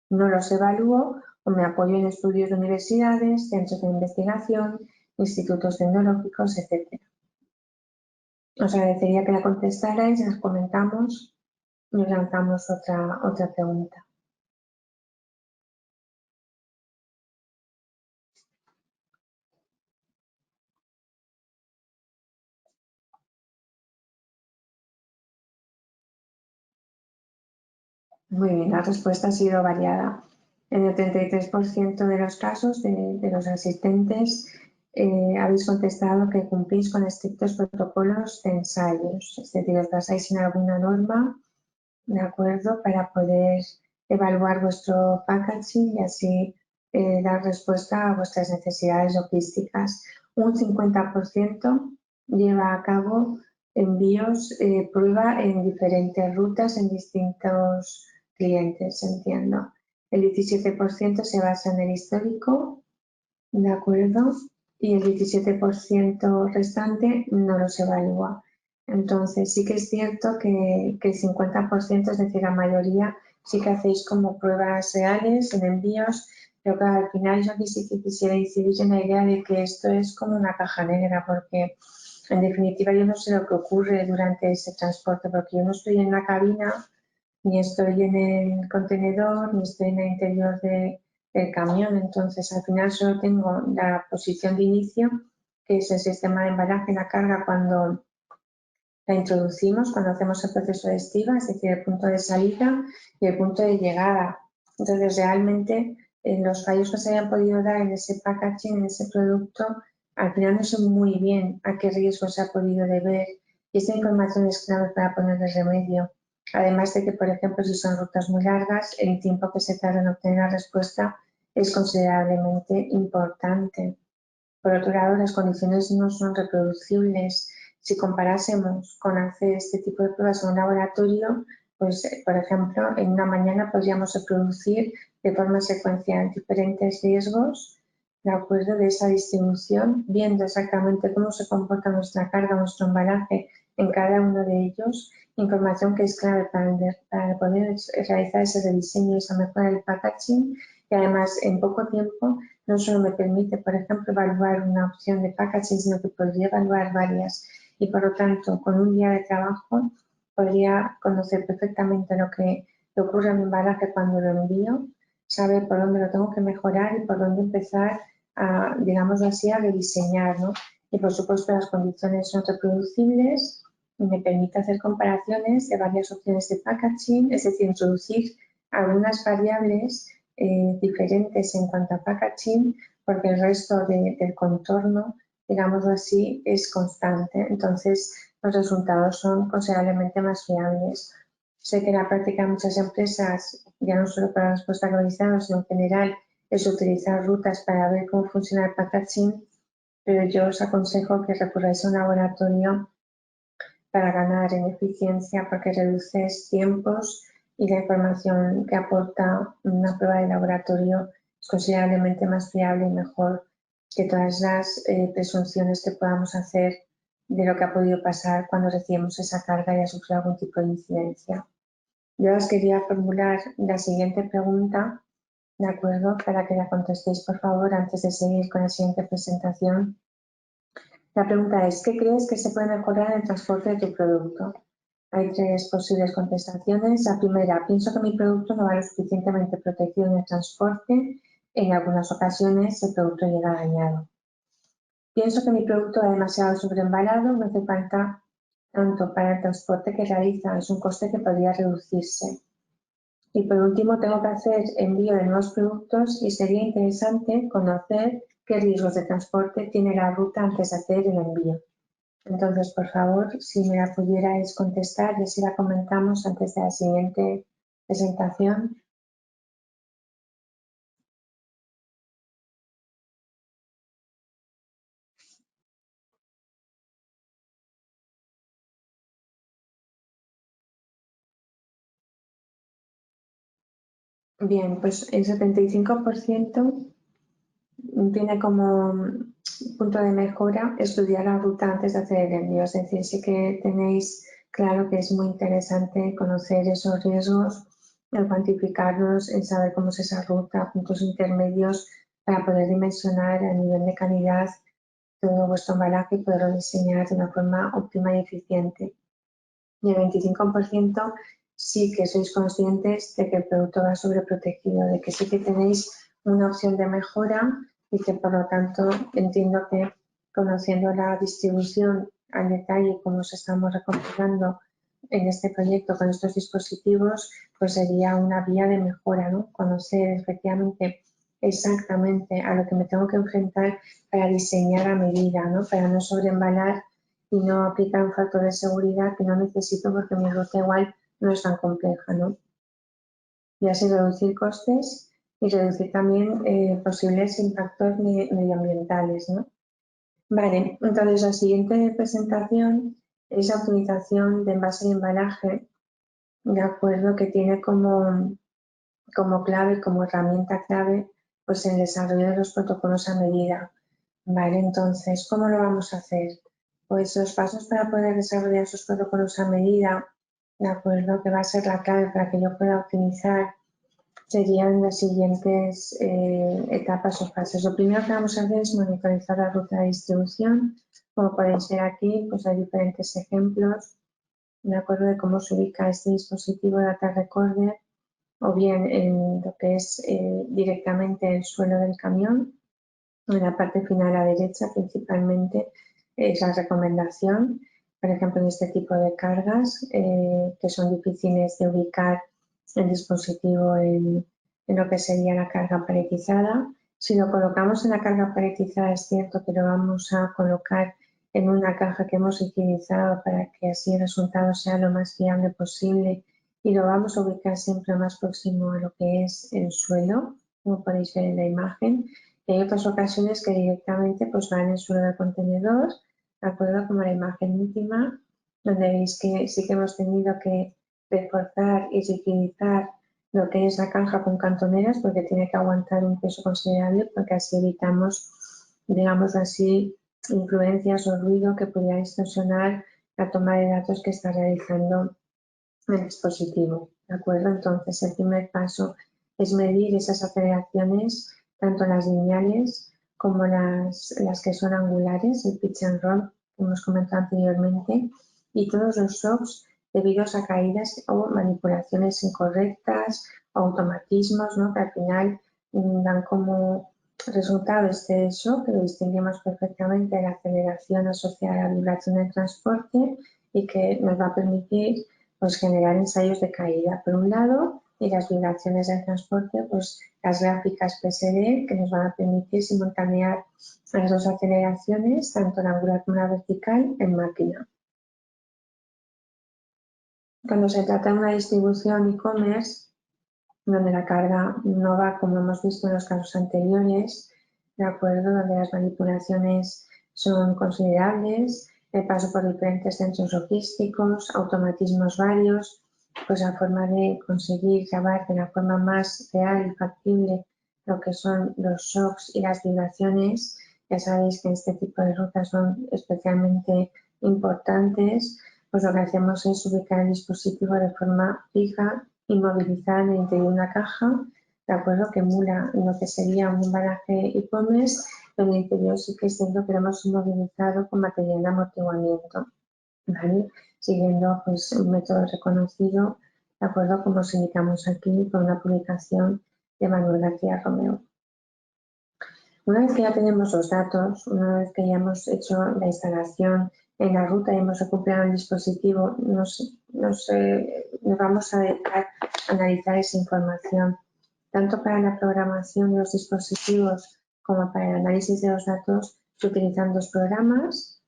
No los evalúo o me apoyo en estudios de universidades, centros de investigación, institutos tecnológicos, etc. Os agradecería que la contestarais, las comentamos y nos lanzamos otra pregunta. Muy bien, la respuesta ha sido variada. En el 33% de los casos de los asistentes habéis contestado que cumplís con estrictos protocolos de ensayos, es decir, os basáis en alguna norma, ¿de acuerdo?, para poder evaluar vuestro packaging y así dar respuesta a vuestras necesidades logísticas. Un 50% lleva a cabo envíos prueba en diferentes rutas, en distintos clientes, entiendo. El 17% se basa en el histórico, ¿de acuerdo? Y el 17% restante no los evalúa. Entonces, sí que es cierto que el 50%, es decir, la mayoría, sí que hacéis como pruebas reales en envíos, pero claro, al final yo aquí sí que quisiera incidir en la idea de que esto es como una caja negra, porque en definitiva yo no sé lo que ocurre durante ese transporte, porque yo no estoy en la cabina, ni estoy en el contenedor, ni estoy en el interior del camión. Entonces, al final solo tengo la posición de inicio, que es el sistema de embalaje, la carga cuando la introducimos, cuando hacemos el proceso de estiba, es decir, el punto de salida y el punto de llegada. Entonces, realmente, los fallos que se hayan podido dar en ese packaging, en ese producto, al final no sé muy bien a qué riesgo se ha podido deber, y esta información es clave para ponerle remedio. Además de que, por ejemplo, si son rutas muy largas, el tiempo que se tarda en obtener la respuesta es considerablemente importante. Por otro lado, las condiciones no son reproducibles. Si comparásemos con hacer este tipo de pruebas en un laboratorio, pues, por ejemplo, en una mañana podríamos reproducir de forma secuencial diferentes riesgos de acuerdo de esa distribución, viendo exactamente cómo se comporta nuestra carga, nuestro embalaje en cada uno de ellos, información que es clave para poder realizar ese rediseño y esa mejora del packaging, y además en poco tiempo no solo me permite, por ejemplo, evaluar una opción de packaging, sino que podría evaluar varias, y por lo tanto, con un día de trabajo podría conocer perfectamente lo que le ocurre a mi embalaje cuando lo envío, saber por dónde lo tengo que mejorar y por dónde empezar a, digamos así, a rediseñar, ¿no? Y por supuesto las condiciones son reproducibles y me permite hacer comparaciones de varias opciones de packaging, es decir, introducir algunas variables diferentes en cuanto a packaging, porque el resto del contorno, digámoslo así, es constante. Entonces, los resultados son considerablemente más fiables. Sé que en la práctica muchas empresas, ya no solo para la respuesta globalizada, sino en general, es utilizar rutas para ver cómo funciona el packaging, pero yo os aconsejo que recurráis a un laboratorio para ganar en eficiencia, porque reduces tiempos y la información que aporta una prueba de laboratorio es considerablemente más fiable y mejor que todas las presunciones que podamos hacer de lo que ha podido pasar cuando recibimos esa carga y ha sufrido algún tipo de incidencia. Yo os quería formular la siguiente pregunta, ¿de acuerdo? Para que la contestéis, por favor, antes de seguir con la siguiente presentación. La pregunta es, ¿qué crees que se puede mejorar en el transporte de tu producto? Hay tres posibles contestaciones. La primera, pienso que mi producto no va lo suficientemente protegido en el transporte. En algunas ocasiones el producto llega dañado. Pienso que mi producto va demasiado sobreembalado, no hace falta tanto para el transporte que realiza, es un coste que podría reducirse. Y por último, tengo que hacer envío de nuevos productos y sería interesante conocer qué riesgos de transporte tiene la ruta antes de hacer el envío. Entonces, por favor, si me la pudierais contestar y así la comentamos antes de la siguiente presentación. Bien, pues el 75% tiene como punto de mejora estudiar la ruta antes de hacer el envío. Es decir, sí que tenéis claro que es muy interesante conocer esos riesgos, el cuantificarlos, el saber cómo es esa ruta, puntos intermedios para poder dimensionar a nivel de calidad todo vuestro embalaje y poderlo diseñar de una forma óptima y eficiente. Y el 25% sí que sois conscientes de que el producto va sobreprotegido, de que sí que tenéis una opción de mejora y que por lo tanto entiendo que conociendo la distribución al detalle como os estamos recomendando en este proyecto con estos dispositivos, pues sería una vía de mejora, ¿no? Conocer efectivamente exactamente a lo que me tengo que enfrentar para diseñar a medida, ¿no? Para no sobreembalar y no aplicar un factor de seguridad que no necesito porque mi ruta igual no es tan compleja, ¿no? Y así reducir costes y reducir también posibles impactos medioambientales, ¿no? Vale, entonces la siguiente presentación es la optimización de envase y embalaje, de acuerdo, que tiene como clave, como herramienta clave, pues el desarrollo de los protocolos a medida. Vale, entonces, ¿cómo lo vamos a hacer? Pues los pasos para poder desarrollar esos protocolos a medida ¿de acuerdo? Que va a ser la clave para que yo pueda optimizar, serían las siguientes etapas o fases. Lo primero que vamos a hacer es monitorizar la ruta de distribución. Como podéis ver aquí, pues hay diferentes ejemplos, de acuerdo, de cómo se ubica este dispositivo Data Recorder, o bien en lo que es directamente el suelo del camión. En la parte final a la derecha principalmente es la recomendación, por ejemplo, en este tipo de cargas que son difíciles de ubicar el dispositivo en lo que sería la carga paletizada. Si lo colocamos en la carga paletizada, es cierto que lo vamos a colocar en una caja que hemos utilizado para que así el resultado sea lo más fiable posible y lo vamos a ubicar siempre más próximo a lo que es el suelo, como podéis ver en la imagen. Y hay otras ocasiones que directamente pues va en el suelo del contenedor, de acuerdo, como la imagen última, donde veis que sí que hemos tenido que reforzar y utilizar lo que es la caja con cantoneras porque tiene que aguantar un peso considerable porque así evitamos, digamos así, influencias o ruido que pudiera distorsionar la toma de datos que está realizando el dispositivo, ¿de acuerdo? Entonces, el primer paso es medir esas aceleraciones, tanto las lineales como las que son angulares, el pitch and roll, como hemos comentado anteriormente, y todos los shocks debidos a caídas o manipulaciones incorrectas, o automatismos, ¿no? Que al final dan como resultado este shock, que lo distinguimos perfectamente de la aceleración asociada a la vibración del transporte y que nos va a permitir pues generar ensayos de caída por un lado y las vibraciones del transporte, pues las gráficas PSD que nos van a permitir simultanear las dos aceleraciones, tanto la angular como la vertical, en máquina. Cuando se trata de una distribución e-commerce, donde la carga no va como hemos visto en los casos anteriores, de acuerdo, donde las manipulaciones son considerables, el paso por diferentes centros logísticos, automatismos varios, pues la forma de conseguir grabar de la forma más real y factible lo que son los shocks y las vibraciones. Ya sabéis que este tipo de rutas son especialmente importantes, pues lo que hacemos es ubicar el dispositivo de forma fija, inmovilizada en el interior de una caja, de acuerdo, que emula lo que sería un embalaje e-commerce, pero en el interior sí que es cierto que lo hemos inmovilizado con material de amortiguamiento, ¿vale? Siguiendo pues un método reconocido, de acuerdo, como os indicamos aquí con una publicación de Manuel García Romeo. Una vez que ya tenemos los datos, una vez que ya hemos hecho la instalación en la ruta y hemos recuperado el dispositivo, nos vamos a dedicar a analizar esa información, tanto para la programación de los dispositivos como para el análisis de los datos. Se utilizan dos programas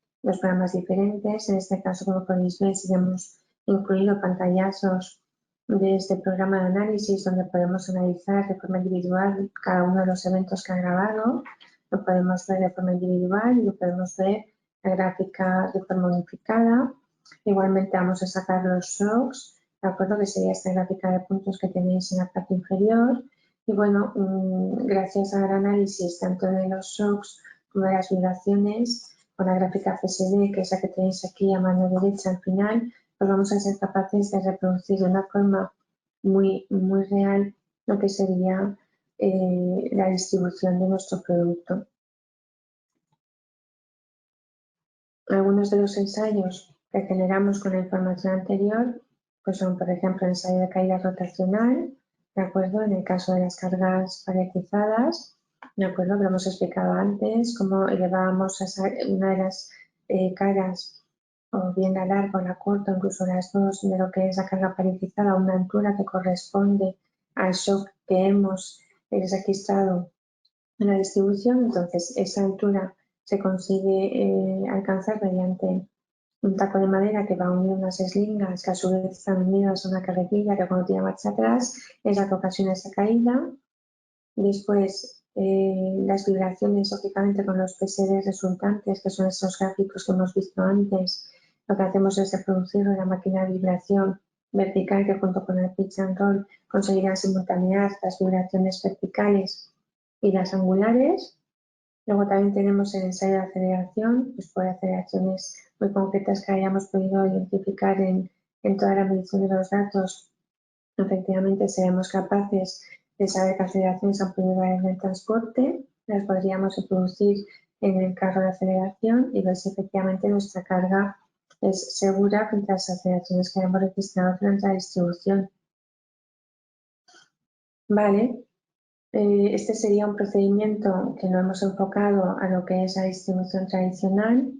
diferentes. En este caso, como podéis ver, si hemos incluido pantallazos de este programa de análisis donde podemos analizar de forma individual cada uno de los eventos que ha grabado. Lo podemos ver de forma individual y lo podemos ver la gráfica de forma unificada. Igualmente vamos a sacar los shocks, de acuerdo, que sería esta gráfica de puntos que tenéis en la parte inferior. Y bueno, gracias al análisis tanto de los shocks como de las vibraciones, con la gráfica FSD, que es la que tenéis aquí a mano derecha al final, pues vamos a ser capaces de reproducir de una forma muy real lo que sería la distribución de nuestro producto. Algunos de los ensayos que generamos con la información anterior pues son, por ejemplo, el ensayo de caída rotacional, ¿de acuerdo? En el caso de las cargas paletizadas, ¿de acuerdo? Que lo hemos explicado antes, cómo elevábamos una de las caras, o bien la larga o la corta, incluso las dos, de lo que es la carga paletizada a una altura que corresponde al shock que hemos registrado en la distribución. Entonces, esa altura se consigue alcanzar mediante un taco de madera que va unido a unas eslingas que a su vez están unidas a una carretilla que cuando tira marcha atrás es la que ocasiona esa caída. Después, las vibraciones, lógicamente, con los PSD resultantes, que son esos gráficos que hemos visto antes, lo que hacemos es reproducir en la máquina de vibración vertical que junto con el pitch and roll conseguirán simultanear las vibraciones verticales y las angulares. Luego también tenemos el ensayo de aceleración, pues por aceleraciones muy concretas que hayamos podido identificar en en toda la medición de los datos, efectivamente seremos capaces de saber qué aceleraciones han podido dar en el transporte, las podríamos reproducir en el carro de aceleración y ver si efectivamente nuestra carga es segura frente a las aceleraciones que hemos registrado durante la distribución. Vale, este sería un procedimiento que no hemos enfocado a lo que es la distribución tradicional,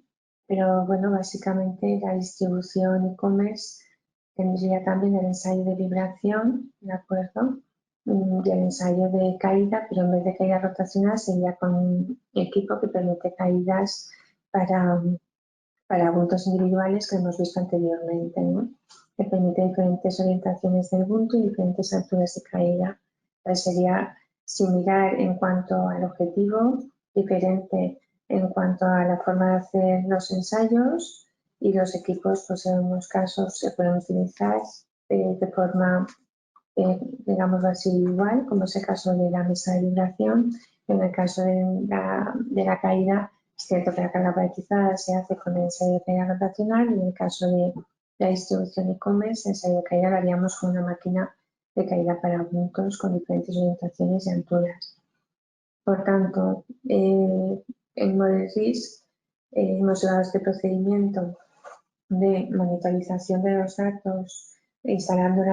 pero bueno, básicamente la distribución e-commerce tendría también el ensayo de vibración, ¿de acuerdo? Y el ensayo de caída, pero en vez de caída rotacional sería con un equipo que permite caídas para puntos individuales que hemos visto anteriormente, ¿no? Que permite diferentes orientaciones del punto y diferentes alturas de caída. Entonces sería similar en cuanto al objetivo, diferente en cuanto a la forma de hacer los ensayos y los equipos, pues en unos casos se pueden utilizar de forma, digamos así, igual, como es el caso de la mesa de vibración. En el caso de la caída, es cierto que la carga paletizada se hace con el ensayo de caída rotacional y en el caso de la distribución e-commerce, el ensayo de caída lo haríamos con una máquina de caída para puntos con diferentes orientaciones y alturas. Por tanto, en Model Risk hemos llevado este procedimiento de monitorización de los datos instalando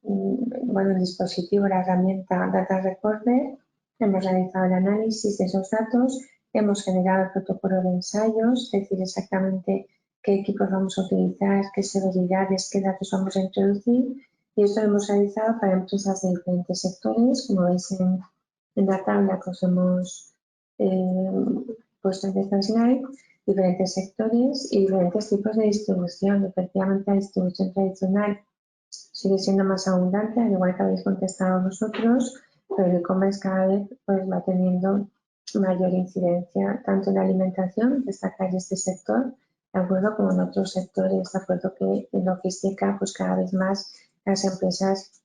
el dispositivo, la herramienta Data Recorder. Hemos realizado el análisis de esos datos, hemos generado el protocolo de ensayos, es decir, exactamente qué equipos vamos a utilizar, qué severidades, qué datos vamos a introducir, y esto lo hemos realizado para empresas de diferentes sectores, como veis en la tabla que os hemos puesto en esta slide, diferentes sectores y diferentes tipos de distribución. Efectivamente, la distribución tradicional sigue siendo más abundante, al igual que habéis contestado vosotros, pero el e-commerce cada vez pues, va teniendo mayor incidencia tanto en la alimentación, destacar este sector, de acuerdo, como en otros sectores, de acuerdo que en logística pues cada vez más las empresas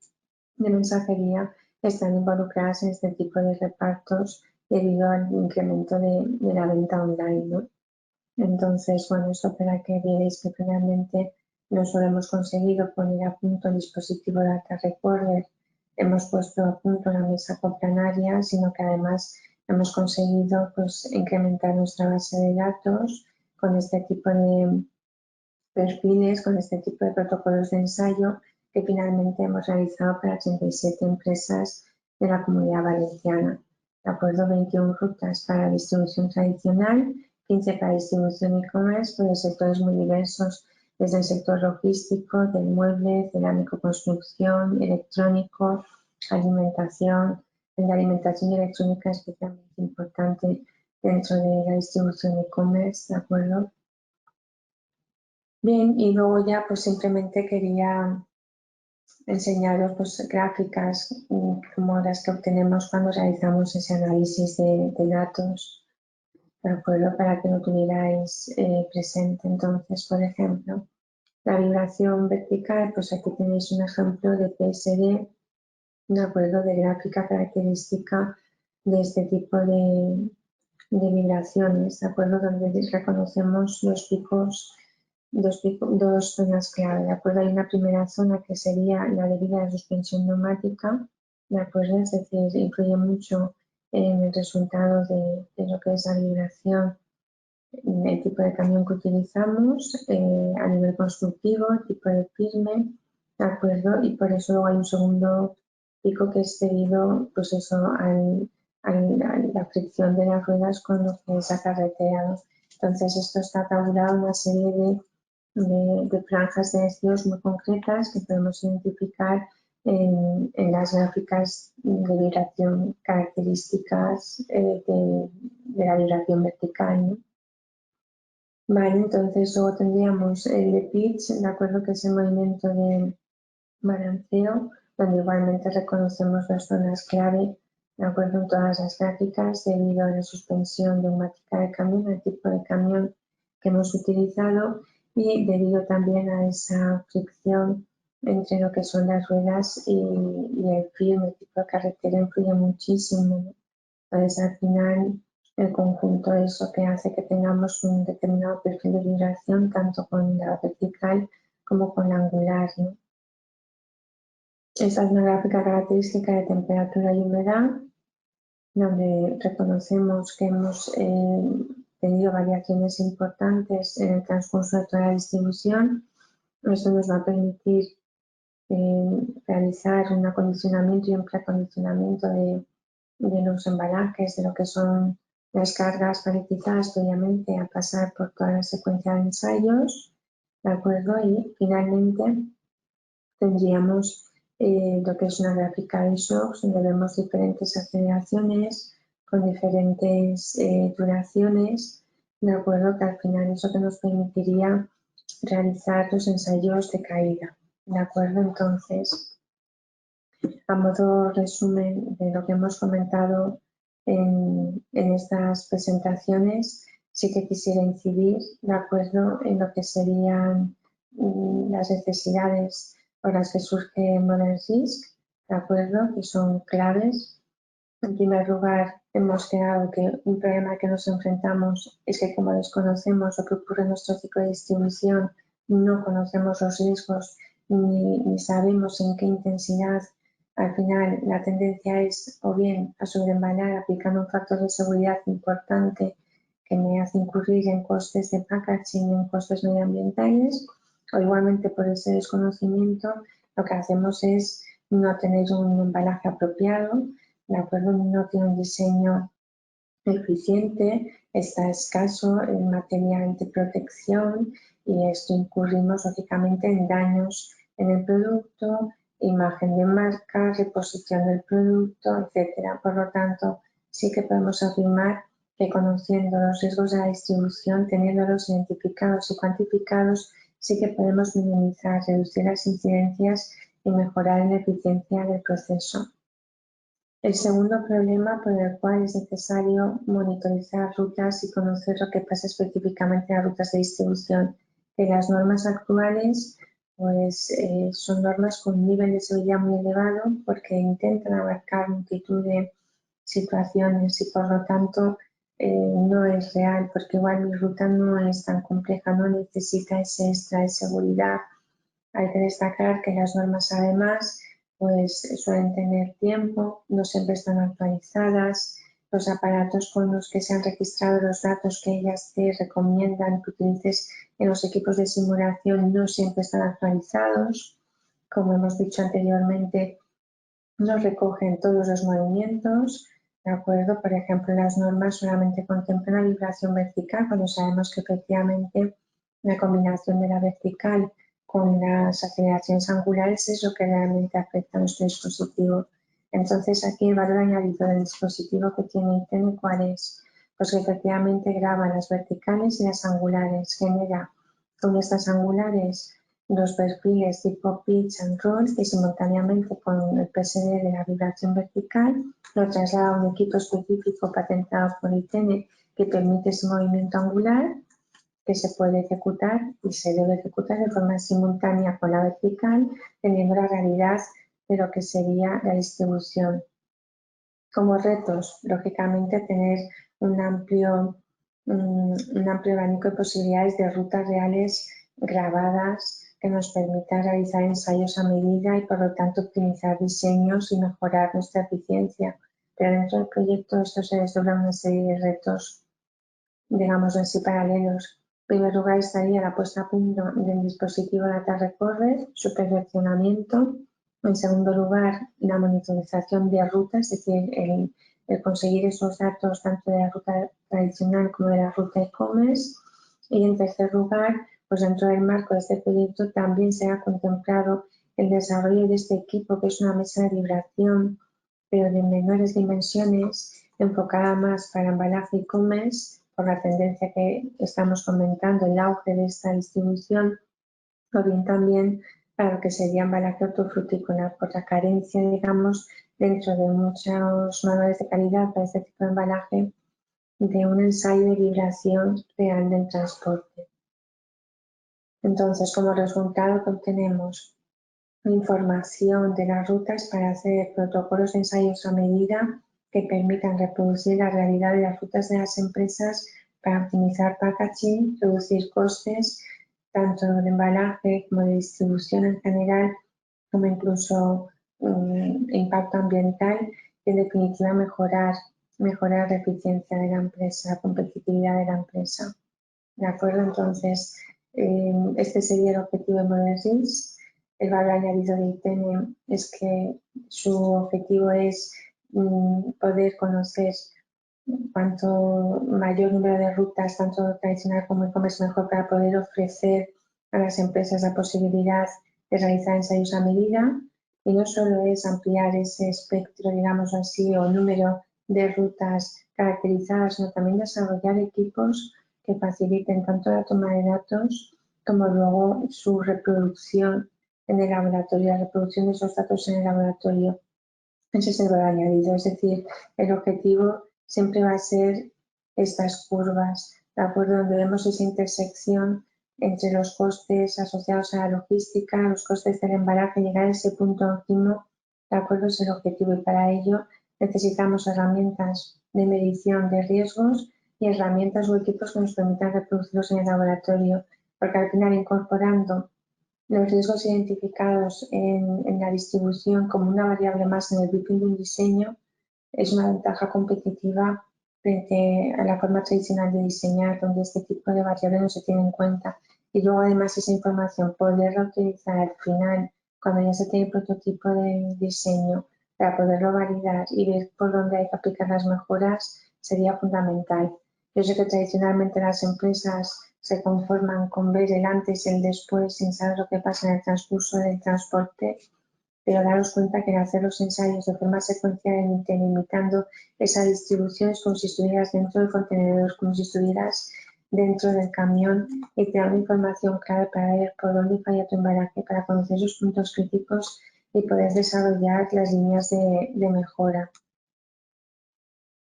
de mensajería están involucradas en este tipo de repartos debido al incremento de la venta online, ¿no? Entonces, bueno, esto para que veáis que finalmente no solo hemos conseguido poner a punto el dispositivo Data Recorder, hemos puesto a punto la mesa cuaternaria, sino que además hemos conseguido pues, incrementar nuestra base de datos con este tipo de perfiles, con este tipo de protocolos de ensayo que finalmente hemos realizado para 37 empresas de la Comunidad Valenciana. De acuerdo, 21 rutas para distribución tradicional, 15 para distribución e-commerce, por sectores muy diversos, desde el sector logístico, del mueble, cerámico, construcción, electrónico, alimentación. En la alimentación y electrónica es especialmente importante dentro de la distribución e-commerce, ¿de acuerdo? Bien, y luego ya pues simplemente quería enseñaros pues, gráficas como las que obtenemos cuando realizamos ese análisis de datos, ¿de acuerdo? Para que lo tuvierais presente. Entonces, por ejemplo, la vibración vertical, pues aquí tenéis un ejemplo de PSD, ¿de acuerdo? De gráfica característica de este tipo de vibraciones, ¿de acuerdo? Donde reconocemos los picos. Dos zonas clave, ¿de acuerdo? Hay una primera zona que sería la debida de suspensión neumática, ¿de acuerdo? Es decir, influye mucho en el resultado de lo que es la vibración, el tipo de camión que utilizamos, a nivel constructivo, el tipo de firme, ¿de acuerdo? Y por eso luego hay un segundo pico que es debido, pues eso, a la fricción de las ruedas con lo que es la carretera, ¿no? Entonces, esto está tabulado en una serie de franjas de desvíos muy concretas que podemos identificar en las gráficas de vibración características de la vibración vertical, ¿no? Vale, entonces luego tendríamos el de pitch, de acuerdo, que es el movimiento de balanceo, donde igualmente reconocemos las zonas clave, de acuerdo, en todas las gráficas, debido a la suspensión neumática del camión, el tipo de camión que hemos utilizado y debido también a esa fricción entre lo que son las ruedas y el firme, el tipo de carretera influye muchísimo, ¿no? Entonces, al final, el conjunto es lo que hace que tengamos un determinado perfil de vibración, tanto con la vertical como con la angular, ¿no? Esta es una gráfica característica de temperatura y humedad, donde reconocemos que hemos tenido variaciones importantes en el transcurso de toda la distribución. Esto nos va a permitir realizar un acondicionamiento y un preacondicionamiento de los embalajes, de lo que son las cargas paletizadas previamente a pasar por toda la secuencia de ensayos, ¿de acuerdo? Y finalmente tendríamos lo que es una gráfica de shocks, donde vemos diferentes aceleraciones con diferentes duraciones, ¿de acuerdo? Que al final eso que nos permitiría realizar los ensayos de caída, ¿de acuerdo? Entonces, a modo resumen de lo que hemos comentado en estas presentaciones, sí que quisiera incidir, ¿de acuerdo?, en lo que serían las necesidades por las que surge Modern Risk, ¿de acuerdo?, que son claves. En primer lugar, hemos quedado que un problema al que nos enfrentamos es que, como desconocemos lo que ocurre en nuestro ciclo de distribución, no conocemos los riesgos ni sabemos en qué intensidad. Al final, la tendencia es o bien a sobreembalar aplicando un factor de seguridad importante que me hace incurrir en costes de packaging y en costes medioambientales, o igualmente por ese desconocimiento lo que hacemos es no tener un embalaje apropiado, ¿de acuerdo? No tiene un diseño eficiente, está escaso en material de protección y esto incurrimos lógicamente en daños en el producto, imagen de marca, reposición del producto, etcétera. Por lo tanto, sí que podemos afirmar que conociendo los riesgos de la distribución, teniéndolos identificados y cuantificados, sí que podemos minimizar, reducir las incidencias y mejorar la eficiencia del proceso. El segundo problema por el cual es necesario monitorizar rutas y conocer lo que pasa específicamente en las rutas de distribución, que las normas actuales pues, son normas con un nivel de seguridad muy elevado porque intentan abarcar multitud de situaciones y por lo tanto no es real porque igual mi ruta no es tan compleja, no necesita ese extra de seguridad. Hay que destacar que las normas además pues suelen tener tiempo, no siempre están actualizadas, los aparatos con los que se han registrado los datos que ellas te recomiendan que utilices en los equipos de simulación no siempre están actualizados, como hemos dicho anteriormente, no recogen todos los movimientos, ¿de acuerdo? Por ejemplo, las normas solamente contemplan la vibración vertical, cuando sabemos que efectivamente la combinación de la vertical con las aceleraciones angulares es lo que realmente afecta a nuestro dispositivo. Entonces, aquí el valor añadido del dispositivo que tiene ITEN, ¿cuál es? Pues que efectivamente graba las verticales y las angulares, genera con estas angulares los perfiles tipo pitch and roll y simultáneamente con el PSD de la vibración vertical lo traslada a un equipo específico patentado por ITEN que permite ese movimiento angular que se puede ejecutar y se debe ejecutar de forma simultánea con la vertical, teniendo la realidad de lo que sería la distribución. Como retos, lógicamente, tener un amplio abanico de posibilidades de rutas reales grabadas que nos permita realizar ensayos a medida y, por lo tanto, optimizar diseños y mejorar nuestra eficiencia. Pero dentro del proyecto esto se desdobla una serie de retos, digamos así, paralelos. En primer lugar estaría la puesta a punto del dispositivo Data Recorder, su perfeccionamiento. En segundo lugar, la monitorización de rutas, es decir, el conseguir esos datos tanto de la ruta tradicional como de la ruta e-commerce. Y en tercer lugar, pues dentro del marco de este proyecto también se ha contemplado el desarrollo de este equipo, que es una mesa de vibración, pero de menores dimensiones, enfocada más para embalaje e-commerce, por la tendencia que estamos comentando, el auge de esta distribución, o bien también para lo que sería embalaje hortofrutícola, por la carencia, digamos, dentro de muchos manuales de calidad para este tipo de embalaje, de un ensayo de vibración real del transporte. Entonces, como resultado que obtenemos información de las rutas para hacer protocolos de ensayos a medida que permitan reproducir la realidad de las rutas de las empresas para optimizar packaging, reducir costes tanto de embalaje como de distribución en general, como incluso impacto ambiental y en definitiva mejorar la eficiencia de la empresa, la competitividad de la empresa. ¿De acuerdo? Entonces, este sería el objetivo de Modern Risk. El valor añadido de ITENE es que su objetivo es poder conocer cuanto mayor número de rutas, tanto tradicional como e-commerce, mejor, para poder ofrecer a las empresas la posibilidad de realizar ensayos a medida. Y no solo es ampliar ese espectro, digamos así, o número de rutas caracterizadas, sino también desarrollar equipos que faciliten tanto la toma de datos como luego su reproducción en el laboratorio, la reproducción de esos datos en el laboratorio. Ese es el valor añadido, es decir, el objetivo siempre va a ser estas curvas, ¿de acuerdo? Donde vemos esa intersección entre los costes asociados a la logística, los costes del embalaje, llegar a ese punto óptimo, ¿de acuerdo? Es el objetivo y para ello necesitamos herramientas de medición de riesgos y herramientas o equipos que nos permitan reproducirlos en el laboratorio, porque al final incorporando los riesgos identificados en la distribución como una variable más en el briefing de un diseño es una ventaja competitiva frente a la forma tradicional de diseñar, donde este tipo de variables no se tiene en cuenta. Y luego además esa información poderla utilizar al final, cuando ya se tiene el prototipo de diseño, para poderlo validar y ver por dónde hay que aplicar las mejoras, sería fundamental. Yo sé que tradicionalmente las empresas se conforman con ver el antes y el después sin saber lo que pasa en el transcurso del transporte, pero daros cuenta que al hacer los ensayos de forma secuencial e imitando esa distribución es como si estuvieras dentro del contenedor, como si estuvieras dentro del camión y te da una información clave para ver por dónde falla tu embalaje, para conocer sus puntos críticos y poder desarrollar las líneas de mejora.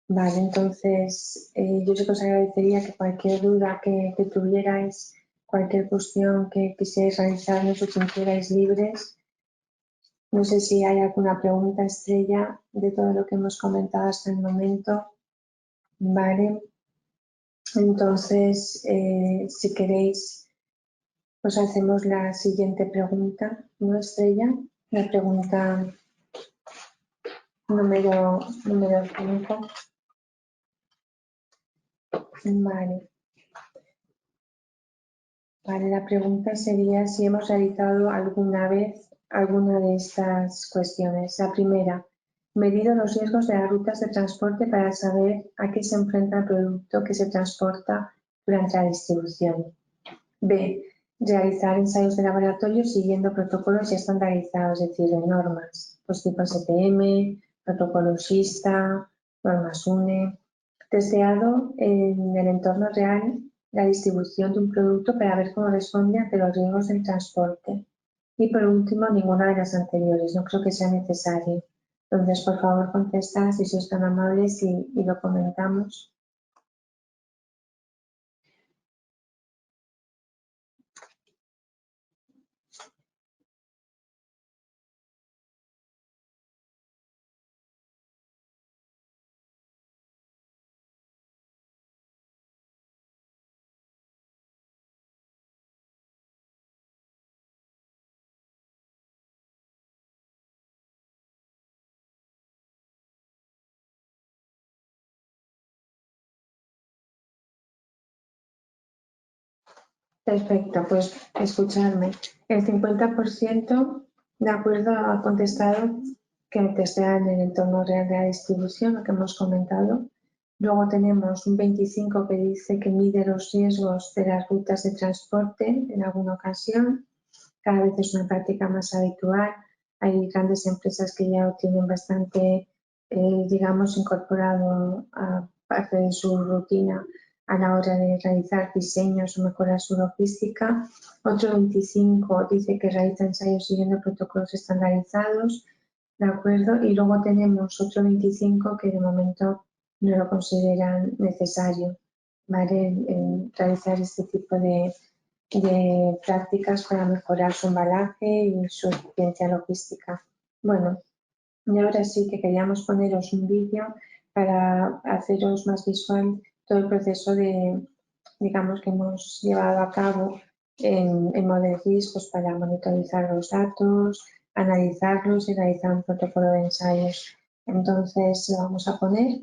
Vale, entonces yo sí que os agradecería que cualquier duda que tuvierais, cualquier cuestión que quisierais realizarnos, os sintierais libres. No sé si hay alguna pregunta, Estrella, de todo lo que hemos comentado hasta el momento. Vale, entonces si queréis, os hacemos la siguiente pregunta, ¿no, Estrella? La pregunta número 5. Vale. Vale, la pregunta sería si hemos realizado alguna vez alguna de estas cuestiones. La primera, medido los riesgos de las rutas de transporte para saber a qué se enfrenta el producto que se transporta durante la distribución. B, realizar ensayos de laboratorio siguiendo protocolos ya estandarizados, es decir, normas, pues tipo STM, protocolo SISTA, normas UNE. Testeado en el entorno real la distribución de un producto para ver cómo responde ante los riesgos del transporte. Y por último, ninguna de las anteriores, no creo que sea necesario. Entonces, por favor, contestad si sois tan amables y lo comentamos. Perfecto, pues escuchadme. El 50% de acuerdo ha contestado que testean en el entorno real de la distribución, lo que hemos comentado. Luego tenemos un 25% que dice que mide los riesgos de las rutas de transporte en alguna ocasión. Cada vez es una práctica más habitual. Hay grandes empresas que ya lo tienen bastante, digamos, incorporado a parte de su rutina a la hora de realizar diseños o mejorar su logística. Otro 25% dice que realiza ensayos siguiendo protocolos estandarizados, ¿de acuerdo? Y luego tenemos otro 25% que de momento no lo consideran necesario, ¿vale? Realizar este tipo de prácticas para mejorar su embalaje y su eficiencia logística. Bueno, y ahora sí que queríamos poneros un vídeo para haceros más visual todo el proceso de, digamos, que hemos llevado a cabo en Model GIS pues, para monitorizar los datos, analizarlos y realizar un protocolo de ensayos. Entonces lo vamos a poner.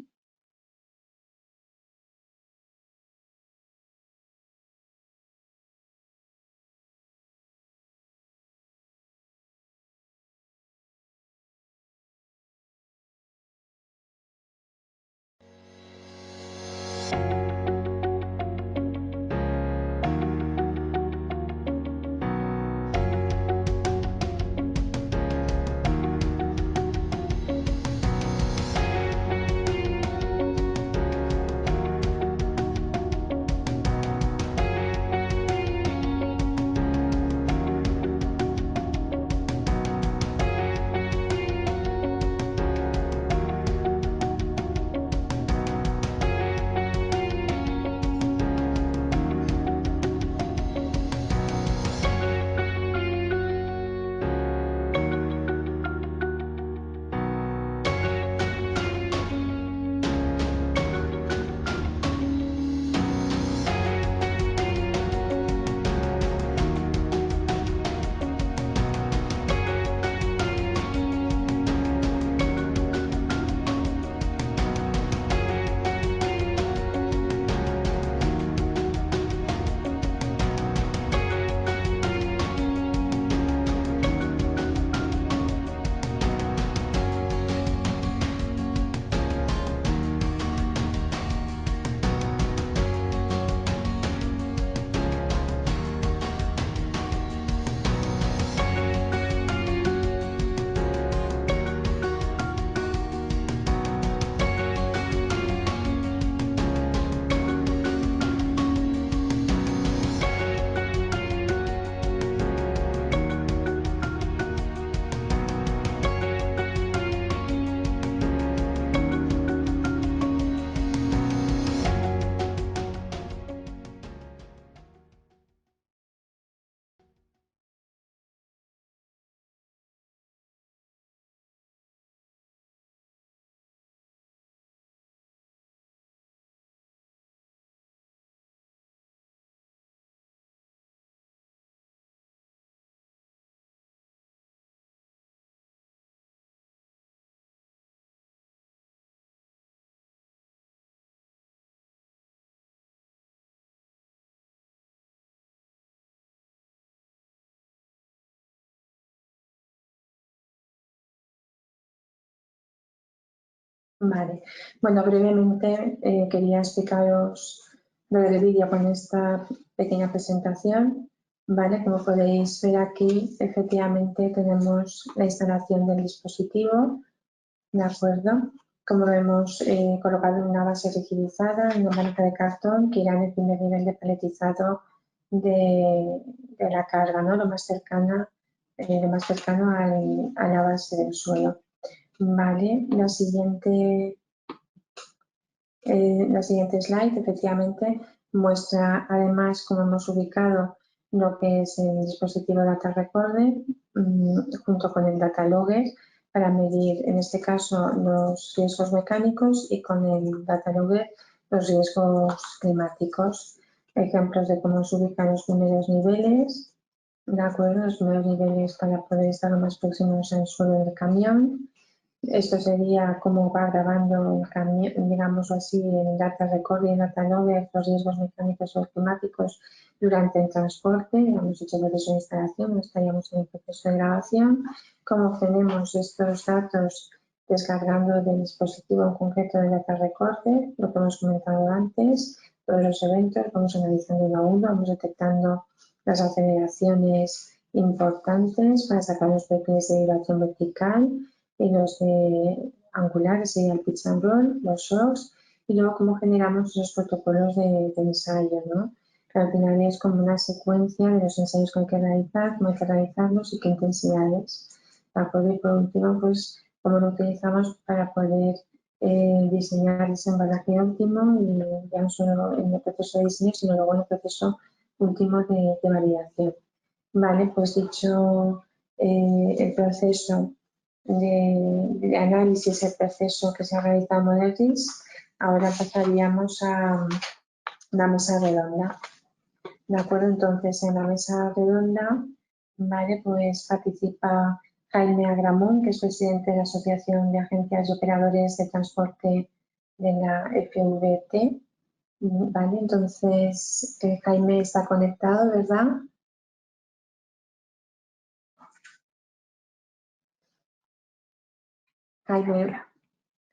Vale, bueno, brevemente quería explicaros lo del vídeo con esta pequeña presentación. Vale, como podéis ver aquí, efectivamente tenemos la instalación del dispositivo, ¿de acuerdo? Como lo hemos colocado en una base rigidizada, en una banca de cartón que irá en el primer nivel de paletizado de la carga, ¿no? Lo más cercano a la base del suelo. Vale, la siguiente slide efectivamente muestra además cómo hemos ubicado lo que es el dispositivo Data Recorder junto con el Data Logger para medir en este caso los riesgos mecánicos y con el Data Logger los riesgos climáticos. Ejemplos de cómo se ubican los primeros niveles, ¿de acuerdo? Los primeros niveles para poder estar lo más próximos al suelo del camión. Esto sería como va grabando el camión, digamos así, el Data Record y el Data Logger, los riesgos mecánicos o climáticos durante el transporte. Hemos hecho el proceso de instalación, no estaríamos en el proceso de grabación. Cómo obtenemos estos datos descargando del dispositivo en concreto del Data Recorder, lo que hemos comentado antes, todos los eventos, vamos analizando uno a uno, vamos detectando las aceleraciones importantes para sacar los perfiles de derivación vertical y los angulares sería el pitch and roll, los shocks, y luego cómo generamos esos protocolos de ensayo, ¿no? Que al final es como una secuencia de los ensayos que hay que realizar, cómo hay que realizarlos y qué intensidades. ¿De acuerdo? Y por último, pues cómo lo utilizamos para poder diseñar ese embalaje óptimo y ya no solo en el proceso de diseño, sino luego en el proceso último de validación. Vale, pues dicho el proceso de análisis, el proceso que se ha realizado en Model GIS, ahora pasaríamos a la mesa redonda. De acuerdo, entonces en la mesa redonda, vale, pues participa Jaime Agramón, que es presidente de la Asociación de Agencias y Operadores de Transporte de la FVT. Vale, entonces Jaime está conectado, ¿verdad?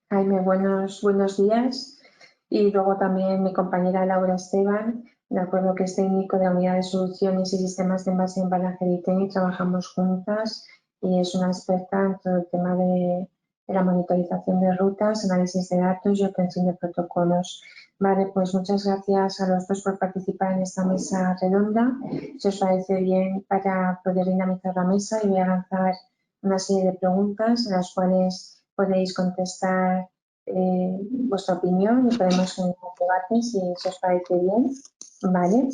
Jaime, buenos días. Y luego también mi compañera Laura Esteban, de acuerdo, que es técnico de la Unidad de Soluciones y Sistemas de Envase y Embalaje de ITEN, trabajamos juntas y es una experta en todo el tema de la monitorización de rutas, análisis de datos y obtención de protocolos. Vale, pues muchas gracias a los dos por participar en esta mesa redonda. Si os parece bien, para poder dinamizar la mesa, y voy a lanzar una serie de preguntas en las cuales podéis contestar vuestra opinión y podemos generar debate si os parece bien. Vale,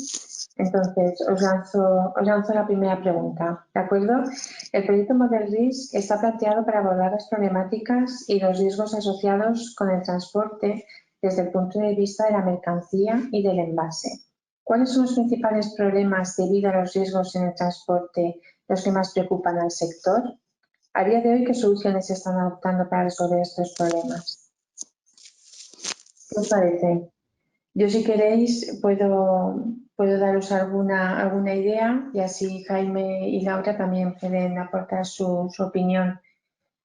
entonces os lanzo la primera pregunta, ¿de acuerdo? El proyecto Model Risk está planteado para abordar las problemáticas y los riesgos asociados con el transporte desde el punto de vista de la mercancía y del envase. ¿Cuáles son los principales problemas debido a los riesgos en el transporte los que más preocupan al sector? A día de hoy, ¿qué soluciones se están adoptando para resolver estos problemas? ¿Qué os parece? Yo, si queréis, puedo daros alguna idea y así Jaime y Laura también pueden aportar su opinión.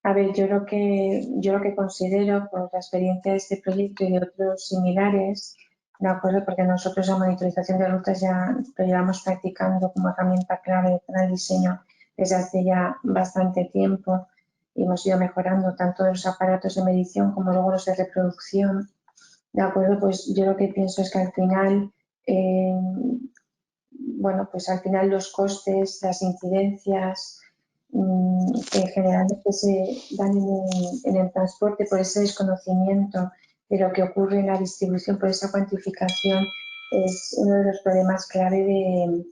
A ver, yo lo que considero, por la experiencia de este proyecto y de otros similares, de acuerdo, porque nosotros la monitorización de rutas ya lo llevamos practicando como herramienta clave para el diseño desde hace ya bastante tiempo y hemos ido mejorando tanto los aparatos de medición como luego los de reproducción. De acuerdo, pues yo lo que pienso es que al final, pues al final los costes, las incidencias que generalmente se dan en el transporte por ese desconocimiento de lo que ocurre en la distribución, por esa cuantificación, es uno de los problemas clave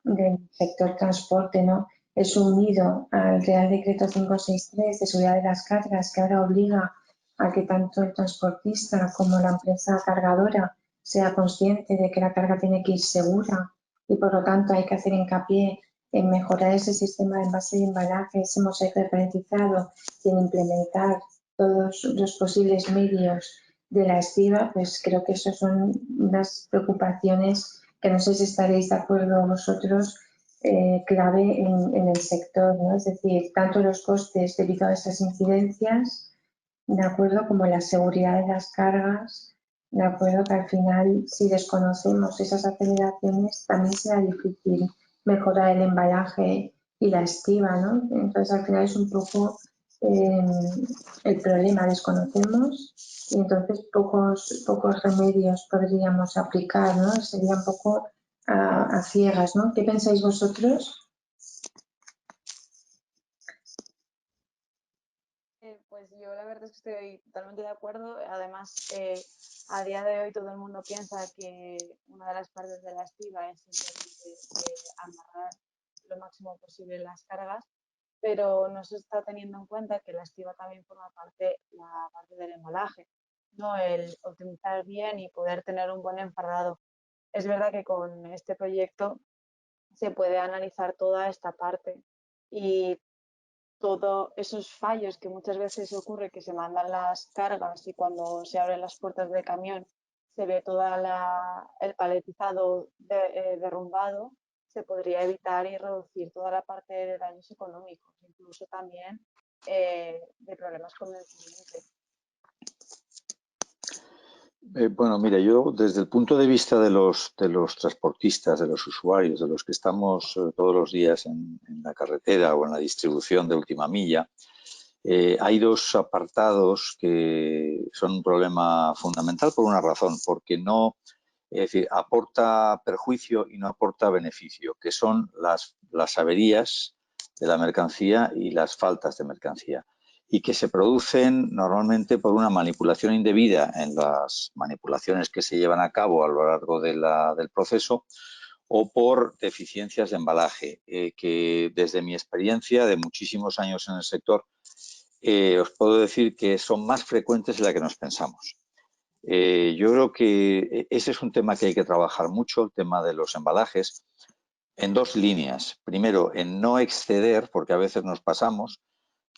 del sector transporte, ¿no? Es unido al Real Decreto 563 de seguridad de las cargas, que ahora obliga a que tanto el transportista como la empresa cargadora sea consciente de que la carga tiene que ir segura y por lo tanto hay que hacer hincapié en mejorar ese sistema de envase y embalaje, ese mosaico diferenciado y en implementar todos los posibles medios de la estiba, pues creo que esas son unas preocupaciones que no sé si estaréis de acuerdo vosotros, clave en el sector, ¿no? Es decir, tanto los costes debido a esas incidencias, de acuerdo, como la seguridad de las cargas, de acuerdo, que al final, si desconocemos esas aceleraciones, también será difícil mejorar el embalaje y la estiba, ¿no? Entonces, al final es un poco el problema, desconocemos y entonces pocos remedios podríamos aplicar, ¿no? Sería un poco a ciegas, ¿no? ¿Qué pensáis vosotros? Pues yo la verdad es que estoy totalmente de acuerdo. Además, a día de hoy todo el mundo piensa que una de las partes de la estiba es simplemente amarrar lo máximo posible las cargas, pero no se está teniendo en cuenta que la estiba también forma la parte del embalaje, ¿no? El optimizar bien y poder tener un buen enfardado. Es verdad que con este proyecto se puede analizar toda esta parte y todos esos fallos que muchas veces ocurre que se mandan las cargas y cuando se abren las puertas del camión se ve todo el paletizado derrumbado, se podría evitar y reducir toda la parte de daños económicos, incluso también de problemas con el cliente. Bueno, mira, yo desde el punto de vista de los transportistas, de los usuarios, de los que estamos todos los días en la carretera o en la distribución de última milla, hay dos apartados que son un problema fundamental por una razón, porque no, es decir, aporta perjuicio y no aporta beneficio, que son las averías de la mercancía y las faltas de mercancía, y que se producen normalmente por una manipulación indebida en las manipulaciones que se llevan a cabo a lo largo del proceso o por deficiencias de embalaje, que desde mi experiencia de muchísimos años en el sector os puedo decir que son más frecuentes de las que nos pensamos. Yo creo que ese es un tema que hay que trabajar mucho, el tema de los embalajes, en dos líneas. Primero, en no exceder, porque a veces nos pasamos,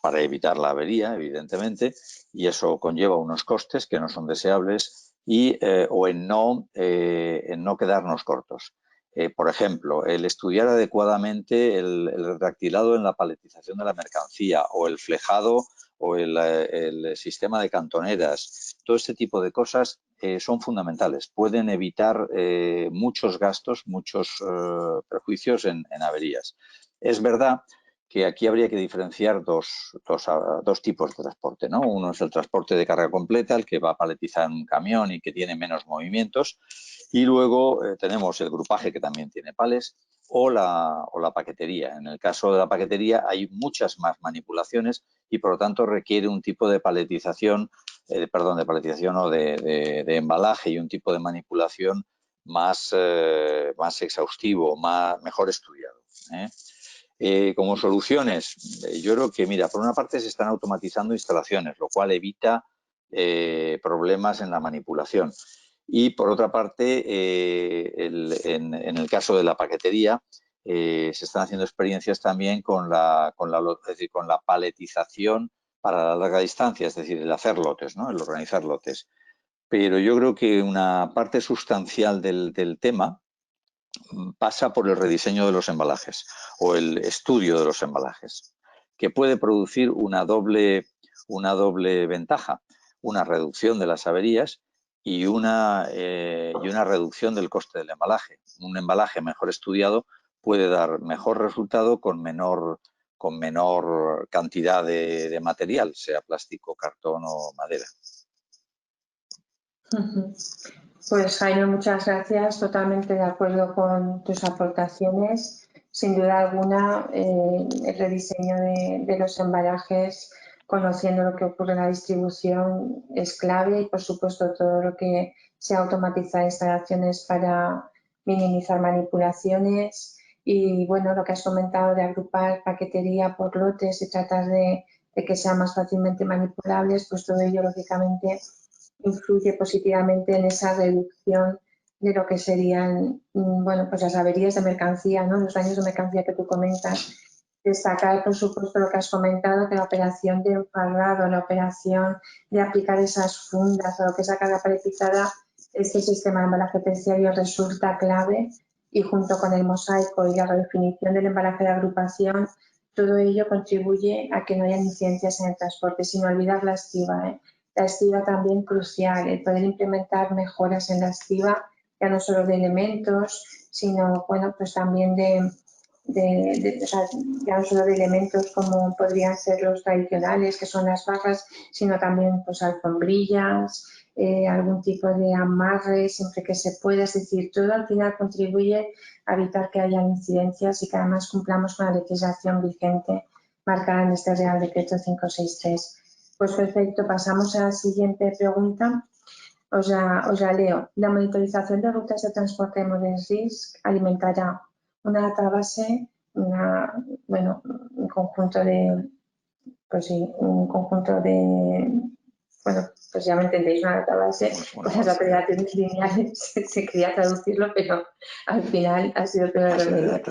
para evitar la avería, evidentemente, y eso conlleva unos costes que no son deseables, o en no quedarnos cortos. Por ejemplo, el estudiar adecuadamente el redactilado en la paletización de la mercancía o el flejado o el sistema de cantoneras. Todo este tipo de cosas son fundamentales. Pueden evitar muchos gastos, muchos perjuicios en averías. Es verdad que aquí habría que diferenciar dos tipos de transporte, ¿no? Uno es el transporte de carga completa, el que va a paletizar en un camión y que tiene menos movimientos, y luego tenemos el grupaje, que también tiene pales, o la paquetería. En el caso de la paquetería hay muchas más manipulaciones y por lo tanto requiere un tipo de paletización, de paletización o de embalaje y un tipo de manipulación más exhaustivo, mejor estudiado, ¿eh? Como soluciones, yo creo que, mira, por una parte se están automatizando instalaciones, lo cual evita problemas en la manipulación. Y por otra parte, en el caso de la paquetería, se están haciendo experiencias también con la paletización para la larga distancia, es decir, el hacer lotes, ¿no? El organizar lotes. Pero yo creo que una parte sustancial del tema pasa por el rediseño de los embalajes o el estudio de los embalajes, que puede producir una doble ventaja, una reducción de las averías y una reducción del coste del embalaje. Un embalaje mejor estudiado puede dar mejor resultado con menor cantidad de material, sea plástico, cartón o madera. Pues Jaime, muchas gracias. Totalmente de acuerdo con tus aportaciones. Sin duda alguna, el rediseño de los embalajes, conociendo lo que ocurre en la distribución, es clave y, por supuesto, todo lo que sea automatizar instalaciones para minimizar manipulaciones. Y, bueno, lo que has comentado de agrupar paquetería por lotes y tratar de que sean más fácilmente manipulables, pues todo ello, lógicamente, influye positivamente en esa reducción de lo que serían, bueno, pues las averías de mercancía, ¿no? Los daños de mercancía que tú comentas. Destacar, por supuesto, lo que has comentado, que la operación de enfarrado, la operación de aplicar esas fundas o lo que es la carga paletizada, este sistema de embalaje terciario resulta clave, y junto con el mosaico y la redefinición del embalaje de agrupación, todo ello contribuye a que no haya incidencias en el transporte, sin olvidar la estiba, ¿eh? La estiba también crucial, el poder implementar mejoras en la estiba, ya no solo de elementos, sino, bueno, pues también ya no solo de elementos como podrían ser los tradicionales, que son las barras, sino también pues alfombrillas, algún tipo de amarre siempre que se pueda. Es decir, todo al final contribuye a evitar que haya incidencias y que además cumplamos con la legislación vigente marcada en este Real Decreto 563. Pues perfecto, pasamos a la siguiente pregunta. Os la leo. La monitorización de rutas de transporte de Modern Risk alimentará una database, un conjunto de, bueno, pues ya me entendéis, una database con las operaciones lineales. Se quería traducirlo, pero al final ha sido peor remedio.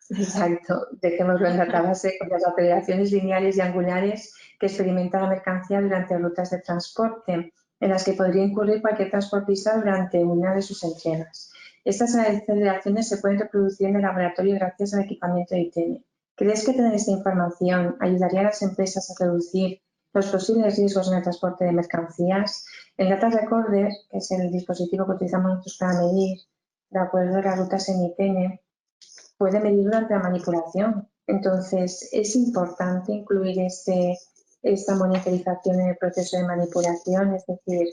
Exacto, dejémoslo en la database con las operaciones lineales y angulares que experimenta la mercancía durante rutas de transporte, en las que podría incurrir cualquier transportista durante una de sus entregas. Estas aceleraciones se pueden reproducir en el laboratorio gracias al equipamiento de ITN. ¿Crees que tener esta información ayudaría a las empresas a reducir los posibles riesgos en el transporte de mercancías? El Data Recorder, que es el dispositivo que utilizamos nosotros para medir, de acuerdo a las rutas en ITN, puede medir durante la manipulación. Entonces, es importante incluir esta monitorización en el proceso de manipulación, es decir,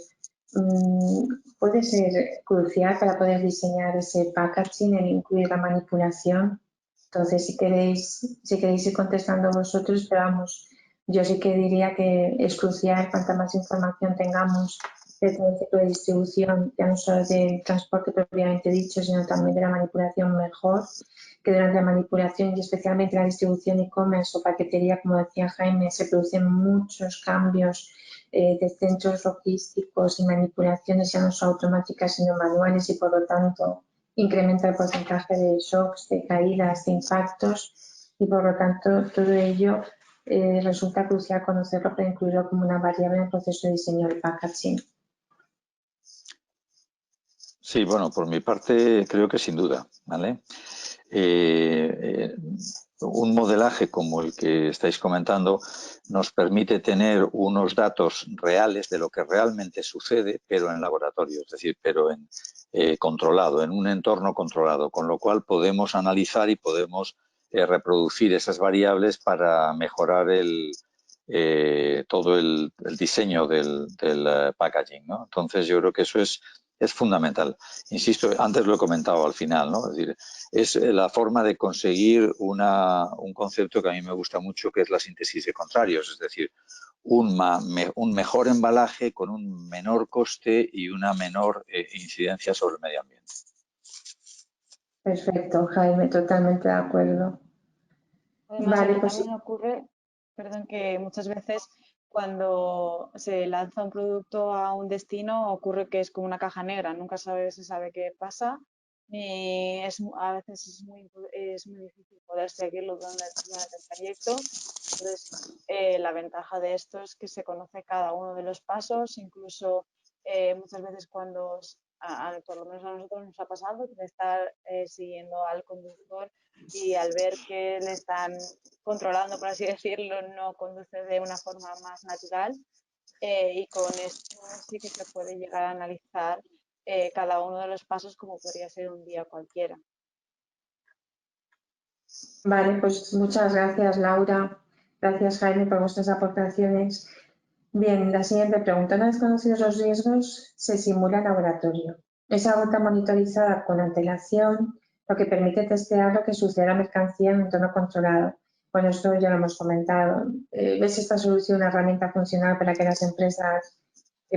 puede ser crucial para poder diseñar ese packaging, el incluir la manipulación. Entonces, si queréis ir contestando vosotros, pero vamos, yo sí que diría que es crucial cuanta más información tengamos de todo el ciclo de distribución, ya no solo del transporte propiamente dicho, sino también de la manipulación, mejor, que durante la manipulación y especialmente la distribución e-commerce o paquetería, como decía Jaime, se producen muchos cambios de centros logísticos y manipulaciones ya no son automáticas sino manuales y por lo tanto incrementa el porcentaje de shocks, de caídas, de impactos y por lo tanto todo ello resulta crucial conocerlo para incluirlo como una variable en el proceso de diseño del packaging. Sí, bueno, por mi parte creo que sin duda, ¿vale? Un modelaje como el que estáis comentando nos permite tener unos datos reales de lo que realmente sucede, pero en laboratorio, es decir, pero en controlado, en un entorno controlado, con lo cual podemos analizar y podemos reproducir esas variables para mejorar todo el diseño del packaging, ¿no? Entonces yo creo que eso es fundamental. Insisto, antes lo he comentado al final, ¿no? Es decir, es la forma de conseguir un concepto que a mí me gusta mucho, que es la síntesis de contrarios, es decir, un mejor embalaje con un menor coste y una menor incidencia sobre el medio ambiente. Perfecto, Jaime, totalmente de acuerdo. Además, Vale, aquí pues también ocurre, perdón, que muchas veces cuando se lanza un producto a un destino ocurre que es como una caja negra, nunca se sabe qué pasa y a veces es muy difícil poder seguirlo durante el trayecto. Entonces, la ventaja de esto es que se conoce cada uno de los pasos, incluso muchas veces por lo menos a nosotros nos ha pasado, de estar siguiendo al conductor y al ver que le están controlando, por así decirlo, no conduce de una forma más natural y con esto sí que se puede llegar a analizar cada uno de los pasos como podría ser un día cualquiera. vale, pues muchas gracias, Laura. Gracias, Jaime, por vuestras aportaciones. Bien, la siguiente pregunta. Una vez conocidos los riesgos, se simula en laboratorio. Esa ruta monitorizada con antelación, lo que permite testear lo que sucede a la mercancía en un entorno controlado. Bueno, esto ya lo hemos comentado. ¿Ves esta solución una herramienta funcional para que las empresas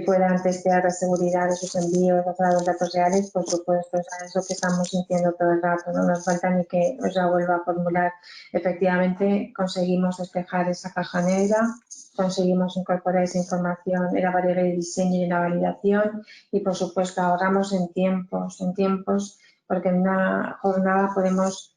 puedan testear la seguridad de sus envíos basados en datos reales? Por supuesto, es lo que estamos sintiendo todo el rato. No nos falta ni que os la vuelva a formular. Efectivamente, conseguimos despejar esa caja negra, conseguimos incorporar esa información en la variable de diseño y en la validación y, por supuesto, ahorramos en tiempos, porque en una jornada podemos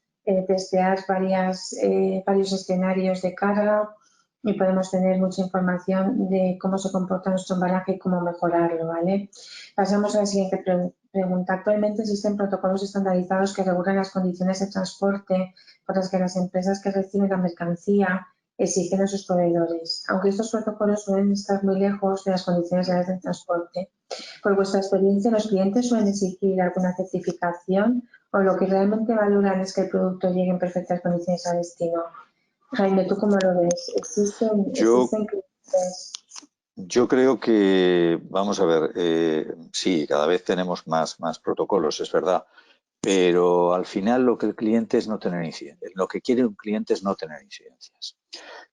testear varios escenarios de carga y podemos tener mucha información de cómo se comporta nuestro embalaje y cómo mejorarlo, ¿vale? Pasamos a la siguiente pregunta. Actualmente existen protocolos estandarizados que regulan las condiciones de transporte por las que las empresas que reciben la mercancía exigen a sus proveedores, aunque estos protocolos suelen estar muy lejos de las condiciones reales del transporte. Por vuestra experiencia, ¿los clientes suelen exigir alguna certificación o lo que realmente valoran es que el producto llegue en perfectas condiciones a destino? Jaime, ¿tú cómo lo ves? ¿Existen clientes? Yo creo que, vamos a ver, sí, cada vez tenemos más protocolos, es verdad, pero al final lo que el cliente es no tener incidencias, lo que quiere un cliente es no tener incidencias.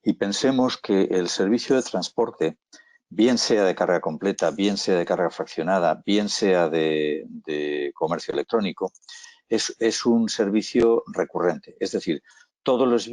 Y pensemos que el servicio de transporte, bien sea de carga completa, bien sea de carga fraccionada, bien sea de comercio electrónico, es un servicio recurrente. Es decir, todos los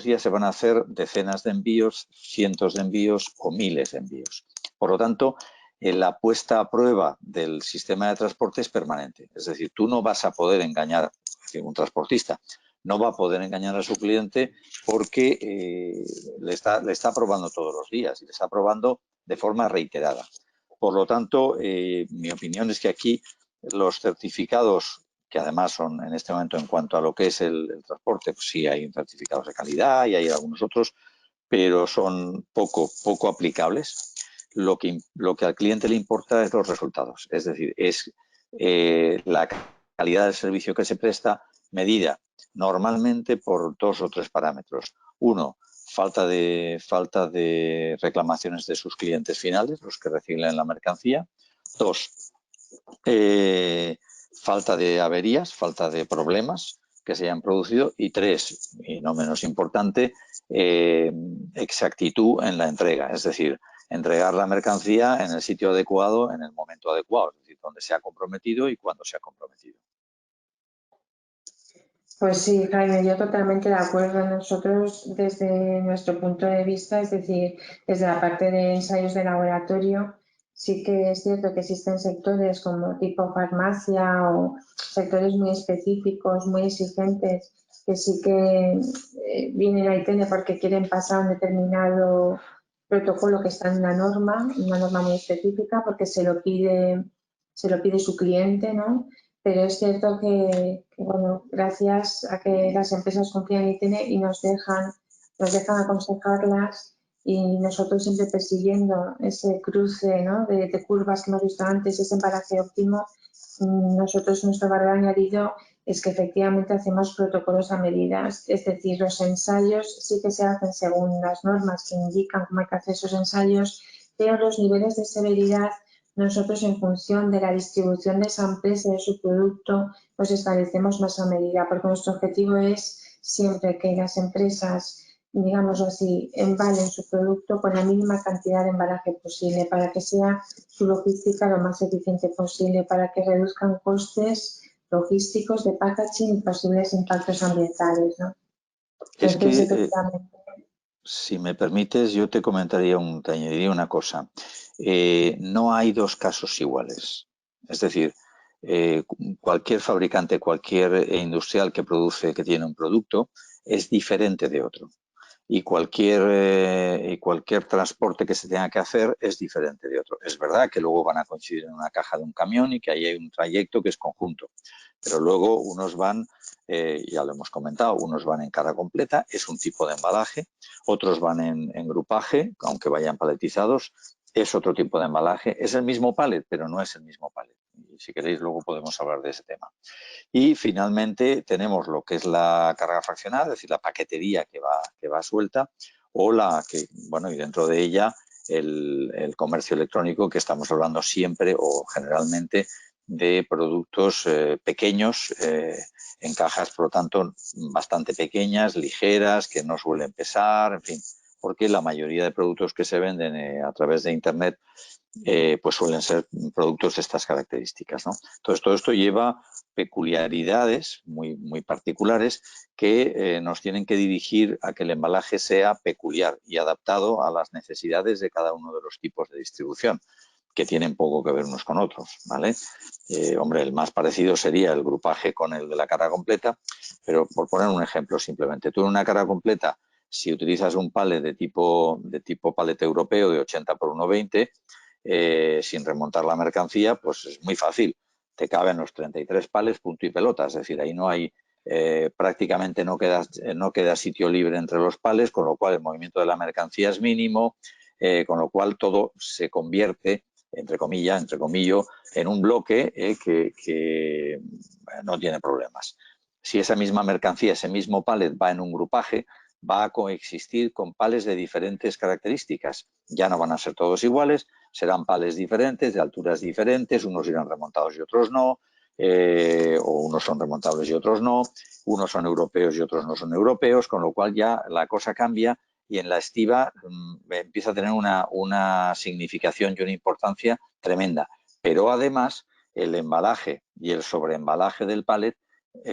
días se van a hacer decenas de envíos, cientos de envíos o miles de envíos. Por lo tanto, la puesta a prueba del sistema de transporte es permanente. Es decir, tú no vas a poder engañar, es decir, un transportista no va a poder engañar a su cliente porque le está probando todos los días y le está probando de forma reiterada. Por lo tanto, mi opinión es que aquí los certificados, que además son en este momento en cuanto a lo que es el transporte, pues sí hay certificados de calidad y hay algunos otros, pero son poco aplicables. Lo que al cliente le importa es los resultados, es decir, es la calidad del servicio que se presta medida normalmente por 2 o 3 parámetros. Uno, falta de reclamaciones de sus clientes finales, los que reciben la mercancía. 2, falta de averías, falta de problemas que se hayan producido. Y 3, y no menos importante, exactitud en la entrega, es decir, entregar la mercancía en el sitio adecuado, en el momento adecuado, es decir, donde se ha comprometido y cuando se ha comprometido. Pues sí, Jaime, yo totalmente de acuerdo. Nosotros, desde nuestro punto de vista, es decir, desde la parte de ensayos de laboratorio, sí que es cierto que existen sectores como tipo farmacia o sectores muy específicos, muy exigentes, que sí que vienen a ITN porque quieren pasar un determinado protocolo que está en una norma muy específica, porque se lo pide su cliente, ¿no? Pero es cierto bueno, gracias a que las empresas confían en ITN y nos dejan aconsejarlas y nosotros siempre persiguiendo ese cruce, ¿no? de curvas que hemos visto antes, ese embalaje óptimo, nosotros nuestro valor añadido es que efectivamente hacemos protocolos a medidas, es decir, los ensayos sí que se hacen según las normas que indican cómo hay que hacer esos ensayos, pero los niveles de severidad nosotros, en función de la distribución de esa empresa y de su producto, pues establecemos más a medida, porque nuestro objetivo es siempre que las empresas, digámoslo así, embalen su producto con la mínima cantidad de embalaje posible, para que sea su logística lo más eficiente posible, para que reduzcan costes logísticos de packaging y posibles impactos ambientales, ¿no? Es Entonces, que, efectivamente, si me permites, yo te te añadiría una cosa. No hay dos casos iguales. Es decir, cualquier fabricante, cualquier industrial que tiene un producto, es diferente de otro. Y cualquier transporte que se tenga que hacer es diferente de otro. Es verdad que luego van a coincidir en una caja de un camión y que ahí hay un trayecto que es conjunto, pero luego unos van, ya lo hemos comentado, unos van en carga completa, es un tipo de embalaje, otros van en grupaje, aunque vayan paletizados, es otro tipo de embalaje, es el mismo palet, pero no es el mismo palet. Y si queréis, luego podemos hablar de ese tema. Y finalmente tenemos lo que es la carga fraccionada, es decir, la paquetería que va suelta, o bueno, y dentro de ella el comercio electrónico, que estamos hablando siempre o generalmente de productos pequeños, en cajas, por lo tanto, bastante pequeñas, ligeras, que no suelen pesar, en fin, porque la mayoría de productos que se venden a través de Internet pues suelen ser productos de estas características, ¿no? Entonces, todo esto lleva peculiaridades muy particulares que nos tienen que dirigir a que el embalaje sea peculiar y adaptado a las necesidades de cada uno de los tipos de distribución, que tienen poco que ver unos con otros, ¿vale? Hombre, el más parecido sería el grupaje con el de la carga completa, pero por poner un ejemplo simplemente, tú en una carga completa, si utilizas un palet de tipo palet europeo de 80 por 1,20, sin remontar la mercancía, pues es muy fácil. Te caben los 33 palets, punto y pelota. Es decir, ahí no hay, prácticamente no queda sitio libre entre los palets, con lo cual el movimiento de la mercancía es mínimo, con lo cual todo se convierte, entre comillas, en un bloque que no tiene problemas. Si esa misma mercancía, ese mismo palet va en un grupaje, va a coexistir con palets de diferentes características. Ya no van a ser todos iguales, serán palets diferentes, de alturas diferentes, unos irán remontados y otros no, o unos son remontables y otros no, unos son europeos y otros no son europeos, con lo cual ya la cosa cambia y en la estiba empieza a tener una significación y una importancia tremenda. Pero además el embalaje y el sobreembalaje del palet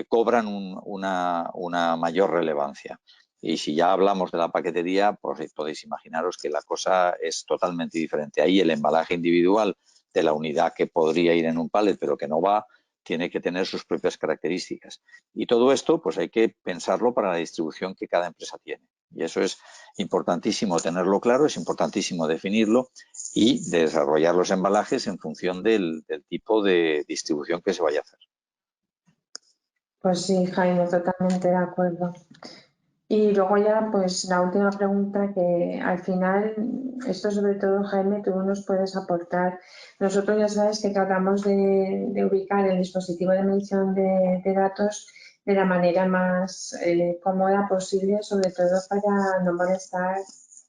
cobran una mayor relevancia. Y si ya hablamos de la paquetería, pues podéis imaginaros que la cosa es totalmente diferente. Ahí el embalaje individual de la unidad que podría ir en un palet, pero que no va, tiene que tener sus propias características. Y todo esto, pues hay que pensarlo para la distribución que cada empresa tiene. Y eso es importantísimo tenerlo claro, es importantísimo definirlo y desarrollar los embalajes en función del tipo de distribución que se vaya a hacer. pues sí, Jaime, totalmente de acuerdo. Y luego ya, pues la última pregunta que al final, esto sobre todo, Jaime, tú nos puedes aportar. Nosotros ya sabes que tratamos de ubicar el dispositivo de medición de datos de la manera más cómoda posible, sobre todo para no molestar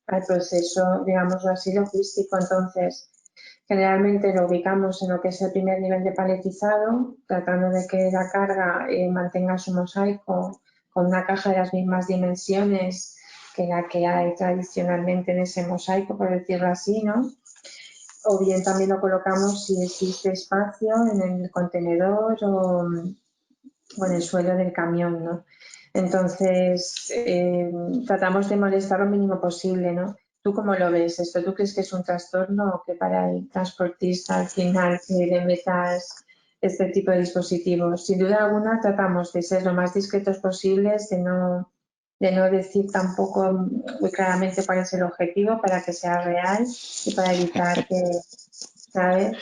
al proceso, digamos así, logístico. Entonces, generalmente lo ubicamos en lo que es el primer nivel de paletizado, tratando de que la carga mantenga su mosaico con una caja de las mismas dimensiones que la que hay tradicionalmente en ese mosaico, por decirlo así, ¿no? O bien también lo colocamos si existe espacio en el contenedor o en el suelo del camión, ¿no? Entonces, tratamos de molestar lo mínimo posible, ¿no? ¿Tú cómo lo ves esto? ¿Tú crees que es un trastorno o que para el transportista al final que le metas este tipo de dispositivos? Sin duda alguna tratamos de ser lo más discretos posibles, de no decir tampoco muy claramente cuál es el objetivo para que sea real y para evitar que, ¿sabes?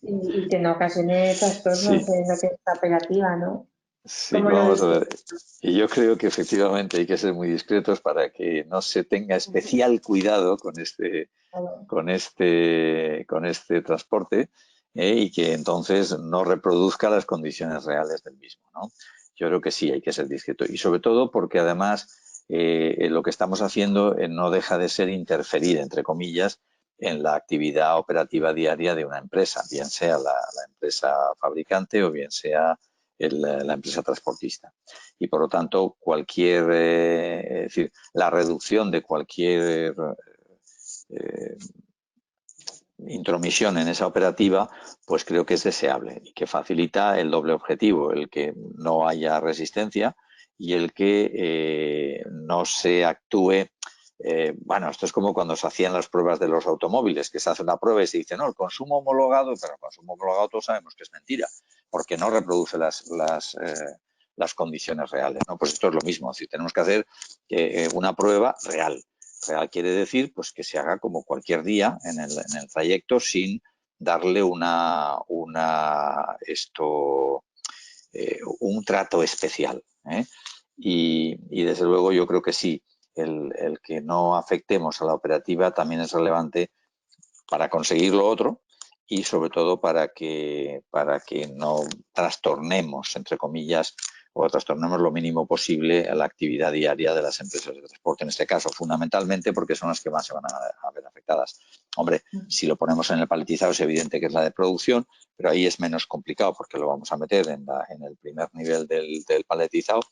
Y que no ocasione trastornos Sí, en lo que es la operativa, ¿no? sí, ¿Cómo lo vamos ves a tú? ver. Y yo creo que efectivamente hay que ser muy discretos para que no se tenga especial cuidado con este transporte, y que entonces no reproduzca las condiciones reales del mismo, ¿no? Yo creo que sí, hay que ser discreto. Y sobre todo porque además lo que estamos haciendo no deja de ser interferir, entre comillas, en la actividad operativa diaria de una empresa, bien sea la empresa fabricante o bien sea la empresa transportista. Y por lo tanto, es decir, la reducción de cualquier eh, intromisión en esa operativa, pues creo que es deseable y que facilita el doble objetivo, el que no haya resistencia y el que no se actúe. Bueno, esto es como cuando se hacían las pruebas de los automóviles, que se hace una prueba y se dice, no, el consumo homologado, pero el consumo homologado todos sabemos que es mentira, porque no reproduce las condiciones reales, ¿no? Pues esto es lo mismo, es decir, tenemos que hacer una prueba real. Real quiere decir pues que se haga como cualquier día en el trayecto sin darle un trato especial, ¿eh? Y desde luego yo creo que sí, el que no afectemos a la operativa también es relevante para conseguir lo otro y sobre todo para que no trastornemos, entre comillas, o trastornemos lo mínimo posible a la actividad diaria de las empresas de transporte, en este caso, fundamentalmente porque son las que más se van a ver afectadas. Hombre, si lo ponemos en el paletizado es evidente que es la de producción, pero ahí es menos complicado porque lo vamos a meter en el primer nivel del paletizado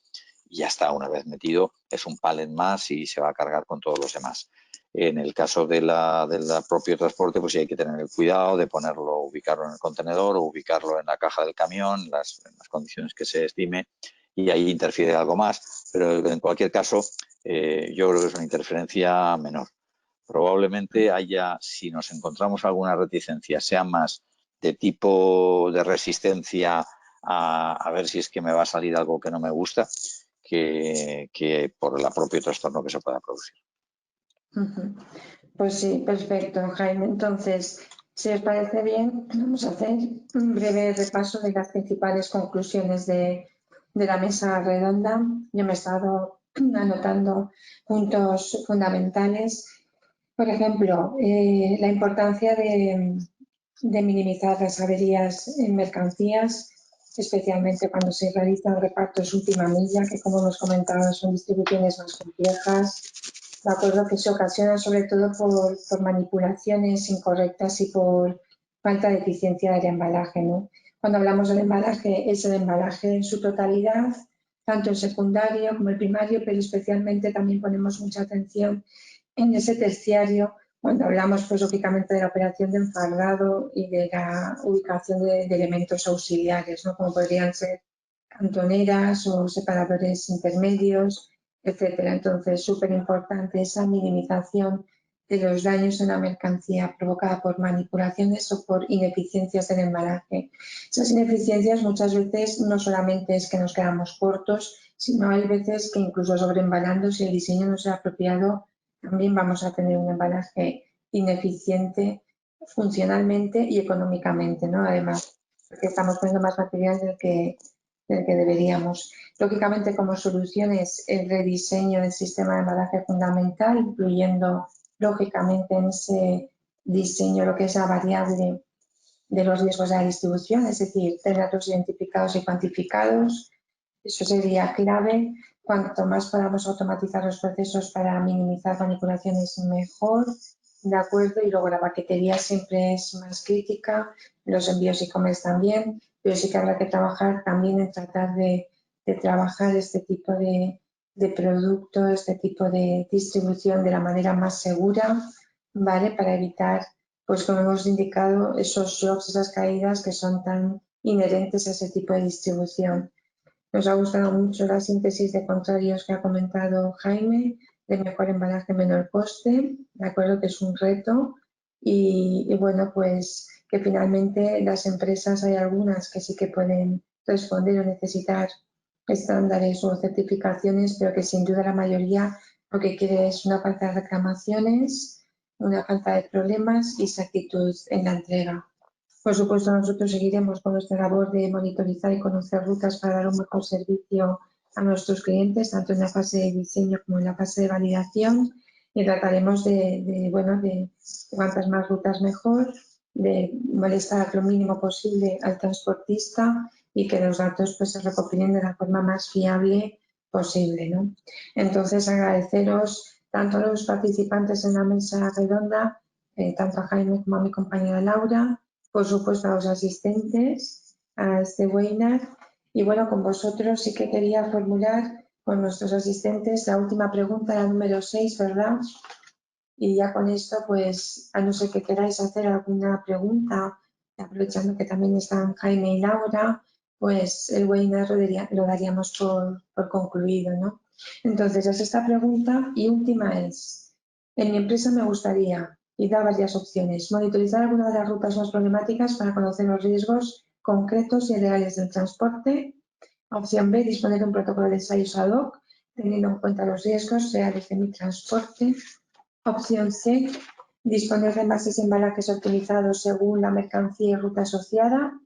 y ya está, una vez metido, es un palet más y se va a cargar con todos los demás. En el caso del propio transporte, pues sí hay que tener el cuidado de ubicarlo en el contenedor o ubicarlo en la caja del camión, en las condiciones que se estime, y ahí interfiere algo más. Pero en cualquier caso, yo creo que es una interferencia menor. Probablemente haya, si nos encontramos alguna reticencia, sea más de tipo de resistencia a ver si es que me va a salir algo que no me gusta, que por el propio trastorno que se pueda producir. Pues sí, perfecto, Jaime. Entonces, si os parece bien, vamos a hacer un breve repaso de las principales conclusiones de la mesa redonda. Yo me he estado anotando puntos fundamentales. Por ejemplo, la importancia de minimizar las averías en mercancías, especialmente cuando se realizan repartos última milla, que como hemos comentado son distribuciones más complejas. De acuerdo, que se ocasiona sobre todo por manipulaciones incorrectas y por falta de eficiencia del embalaje, ¿no? Cuando hablamos del embalaje, es el embalaje en su totalidad, tanto el secundario como el primario, pero especialmente también ponemos mucha atención en ese terciario, cuando hablamos, pues lógicamente, de la operación de enfardado y de la ubicación de elementos auxiliares, ¿no? Como podrían ser cantoneras o separadores intermedios, etcétera. Entonces, súper importante esa minimización de los daños en la mercancía provocada por manipulaciones o por ineficiencias del embalaje. Esas ineficiencias muchas veces no solamente es que nos quedamos cortos, sino hay veces que incluso sobreembalando, si el diseño no sea apropiado, también vamos a tener un embalaje ineficiente funcionalmente y económicamente, ¿no? Además, porque estamos poniendo más material del que deberíamos. Lógicamente, como soluciones, el rediseño del sistema de embalaje fundamental, incluyendo, lógicamente, en ese diseño lo que es la variable de los riesgos de la distribución, es decir, tener datos identificados y cuantificados. Eso sería clave. Cuanto más podamos automatizar los procesos para minimizar manipulaciones, mejor. De acuerdo. Y luego la paquetería siempre es más crítica, los envíos e-commerce también, pero sí que habrá que trabajar también en tratar de trabajar este tipo de producto, este tipo de distribución de la manera más segura, ¿vale? Para evitar, pues como hemos indicado, esos shocks, esas caídas que son tan inherentes a ese tipo de distribución. Nos ha gustado mucho la síntesis de contrarios que ha comentado Jaime, de mejor embalaje, menor coste, de acuerdo que es un reto y bueno, pues que finalmente las empresas hay algunas que sí que pueden responder o necesitar estándares o certificaciones, pero que sin duda la mayoría lo que quiere es una falta de reclamaciones, una falta de problemas y exactitud en la entrega. Por supuesto, nosotros seguiremos con nuestra labor de monitorizar y conocer rutas para dar un mejor servicio a nuestros clientes, tanto en la fase de diseño como en la fase de validación, y trataremos de cuantas más rutas mejor, de molestar lo mínimo posible al transportista y que los datos pues, se recopilen de la forma más fiable posible, ¿no? Entonces, agradeceros tanto a los participantes en la mesa redonda, tanto a Jaime como a mi compañera Laura, por supuesto a los asistentes a este webinar y bueno, con vosotros sí que quería formular con nuestros asistentes la última pregunta, la número 6, ¿verdad? Y ya con esto, pues, a no ser que queráis hacer alguna pregunta, aprovechando que también están Jaime y Laura, pues el webinar lo daríamos por concluido, ¿no? Entonces, es esta pregunta y última es, en mi empresa me gustaría, y da varias opciones, monitorizar alguna de las rutas más problemáticas para conocer los riesgos concretos y reales del transporte. Opción B, disponer de un protocolo de ensayos ad hoc, teniendo en cuenta los riesgos reales de mi transporte. Opción C, disponer de envases y embalajes optimizados según la mercancía y ruta asociada.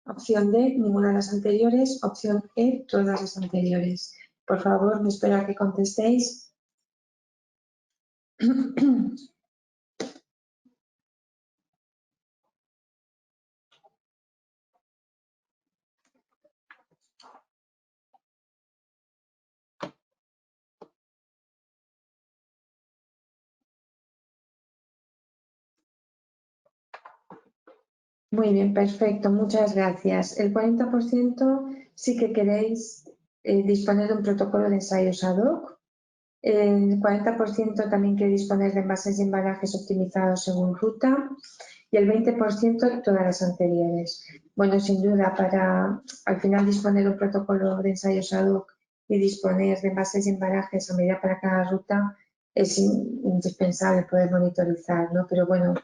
Opción D, ninguna de las anteriores. Opción E, todas las anteriores. Por favor, me espero a que contestéis. Muy bien, perfecto, muchas gracias. El 40% sí que queréis disponer de un protocolo de ensayos ad hoc. El 40% también quiere disponer de envases y embalajes optimizados según ruta y el 20% todas las anteriores. Bueno, sin duda, para al final disponer de un protocolo de ensayos ad hoc y disponer de envases y embalajes a medida para cada ruta es indispensable poder monitorizar, ¿no? Pero bueno,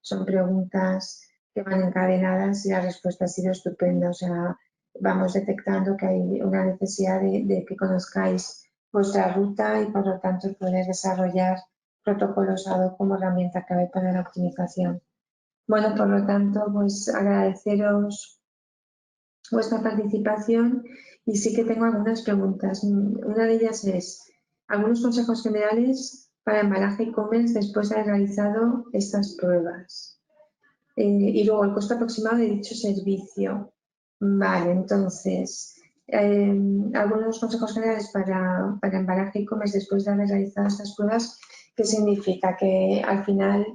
son preguntas que van encadenadas y la respuesta ha sido estupenda. O sea, vamos detectando que hay una necesidad de que conozcáis vuestra ruta y por lo tanto poder desarrollar protocolos ad hoc como herramienta clave para la optimización. Bueno, por lo tanto, pues agradeceros vuestra participación y sí que tengo algunas preguntas. Una de ellas es, algunos consejos generales para embalaje e-commerce después de haber realizado estas pruebas. Y luego el costo aproximado de dicho servicio. Vale, entonces, algunos consejos generales para embalaje e-commerce después de haber realizado estas pruebas, ¿qué significa? Que al final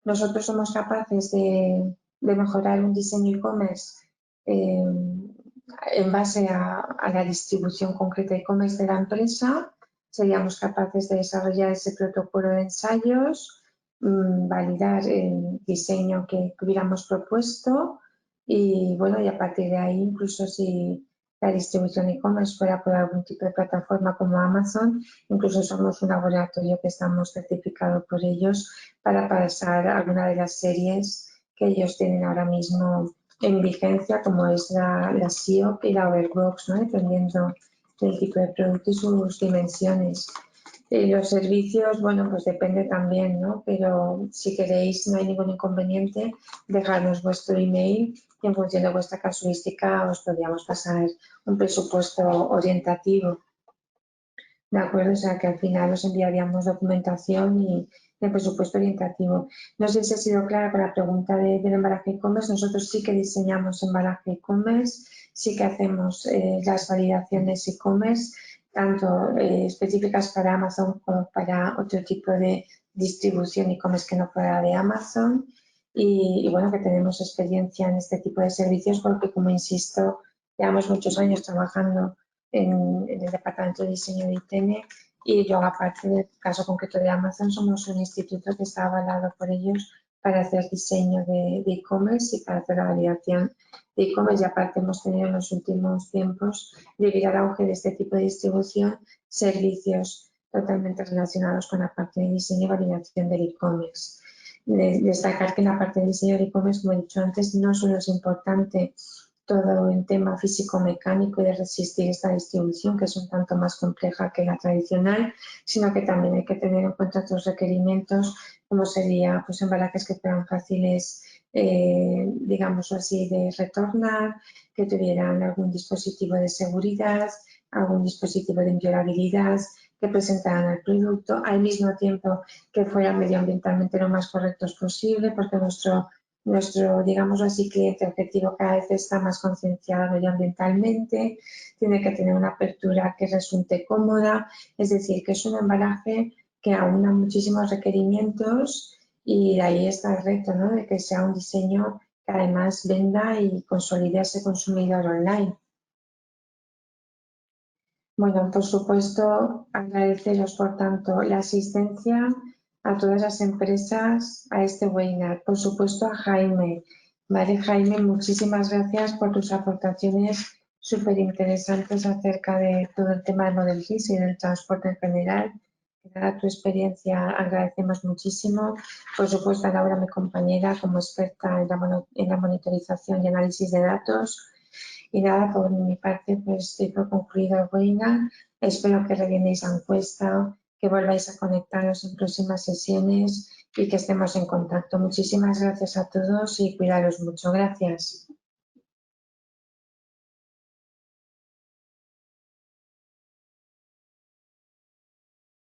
nosotros somos capaces de mejorar un diseño e-commerce en base a la distribución concreta e-commerce de la empresa. Seríamos capaces de desarrollar ese protocolo de ensayos, validar el diseño que hubiéramos propuesto y bueno, y a partir de ahí, incluso si la distribución e-commerce fuera por algún tipo de plataforma como Amazon, incluso somos un laboratorio que estamos certificados por ellos para pasar alguna de las series que ellos tienen ahora mismo en vigencia, como es la SEO y la Overbox, ¿no? Dependiendo del tipo de producto y sus dimensiones. Los servicios, bueno, pues depende también, ¿no? Pero si queréis, no hay ningún inconveniente, dejarnos vuestro email y en función de vuestra casuística os podríamos pasar un presupuesto orientativo. ¿De acuerdo? O sea que al final os enviaríamos documentación y el presupuesto orientativo. No sé si ha sido clara con la pregunta del embalaje e-commerce. Nosotros sí que diseñamos embalaje e-commerce, sí que hacemos las validaciones e-commerce, tanto específicas para Amazon como para otro tipo de distribución e-commerce que no fuera de Amazon. Y bueno, que tenemos experiencia en este tipo de servicios porque, como insisto, llevamos muchos años trabajando en el departamento de diseño de ITM y yo, aparte del caso concreto de Amazon, somos un instituto que está avalado por ellos para hacer diseño de e-commerce y para hacer la validación de e-commerce. Y aparte hemos tenido en los últimos tiempos, debido al auge de este tipo de distribución, servicios totalmente relacionados con la parte de diseño y validación del e-commerce. Destacar que en la parte de diseño de e-commerce, como he dicho antes, no solo es importante todo el tema físico-mecánico y de resistir esta distribución, que es un tanto más compleja que la tradicional, sino que también hay que tener en cuenta otros requerimientos, como sería pues, embalajes que fueran fáciles, digamos así, de retornar, que tuvieran algún dispositivo de seguridad, algún dispositivo de inviolabilidad, que presentaran el producto, al mismo tiempo que fueran medioambientalmente lo más correctos posible, porque nuestro, digamos así, cliente objetivo cada vez está más concienciado medioambientalmente, tiene que tener una apertura que resulte cómoda, es decir, que es un embalaje que aúna muchísimos requerimientos y de ahí está el reto, ¿no?, de que sea un diseño que además venda y consolide a ese consumidor online. Bueno, por supuesto, agradeceros, por tanto, la asistencia a todas las empresas a este webinar. Por supuesto, a Jaime. Vale, Jaime, muchísimas gracias por tus aportaciones súper interesantes acerca de todo el tema de Model GIS y del transporte en general. Dada tu experiencia, agradecemos muchísimo. Por supuesto, a Laura, mi compañera, como experta en la monitorización y análisis de datos. Y nada, por mi parte, pues estoy por concluido el webinar. Espero que rellenéis la encuesta, que volváis a conectaros en próximas sesiones y que estemos en contacto. Muchísimas gracias a todos y cuidaros mucho. Gracias.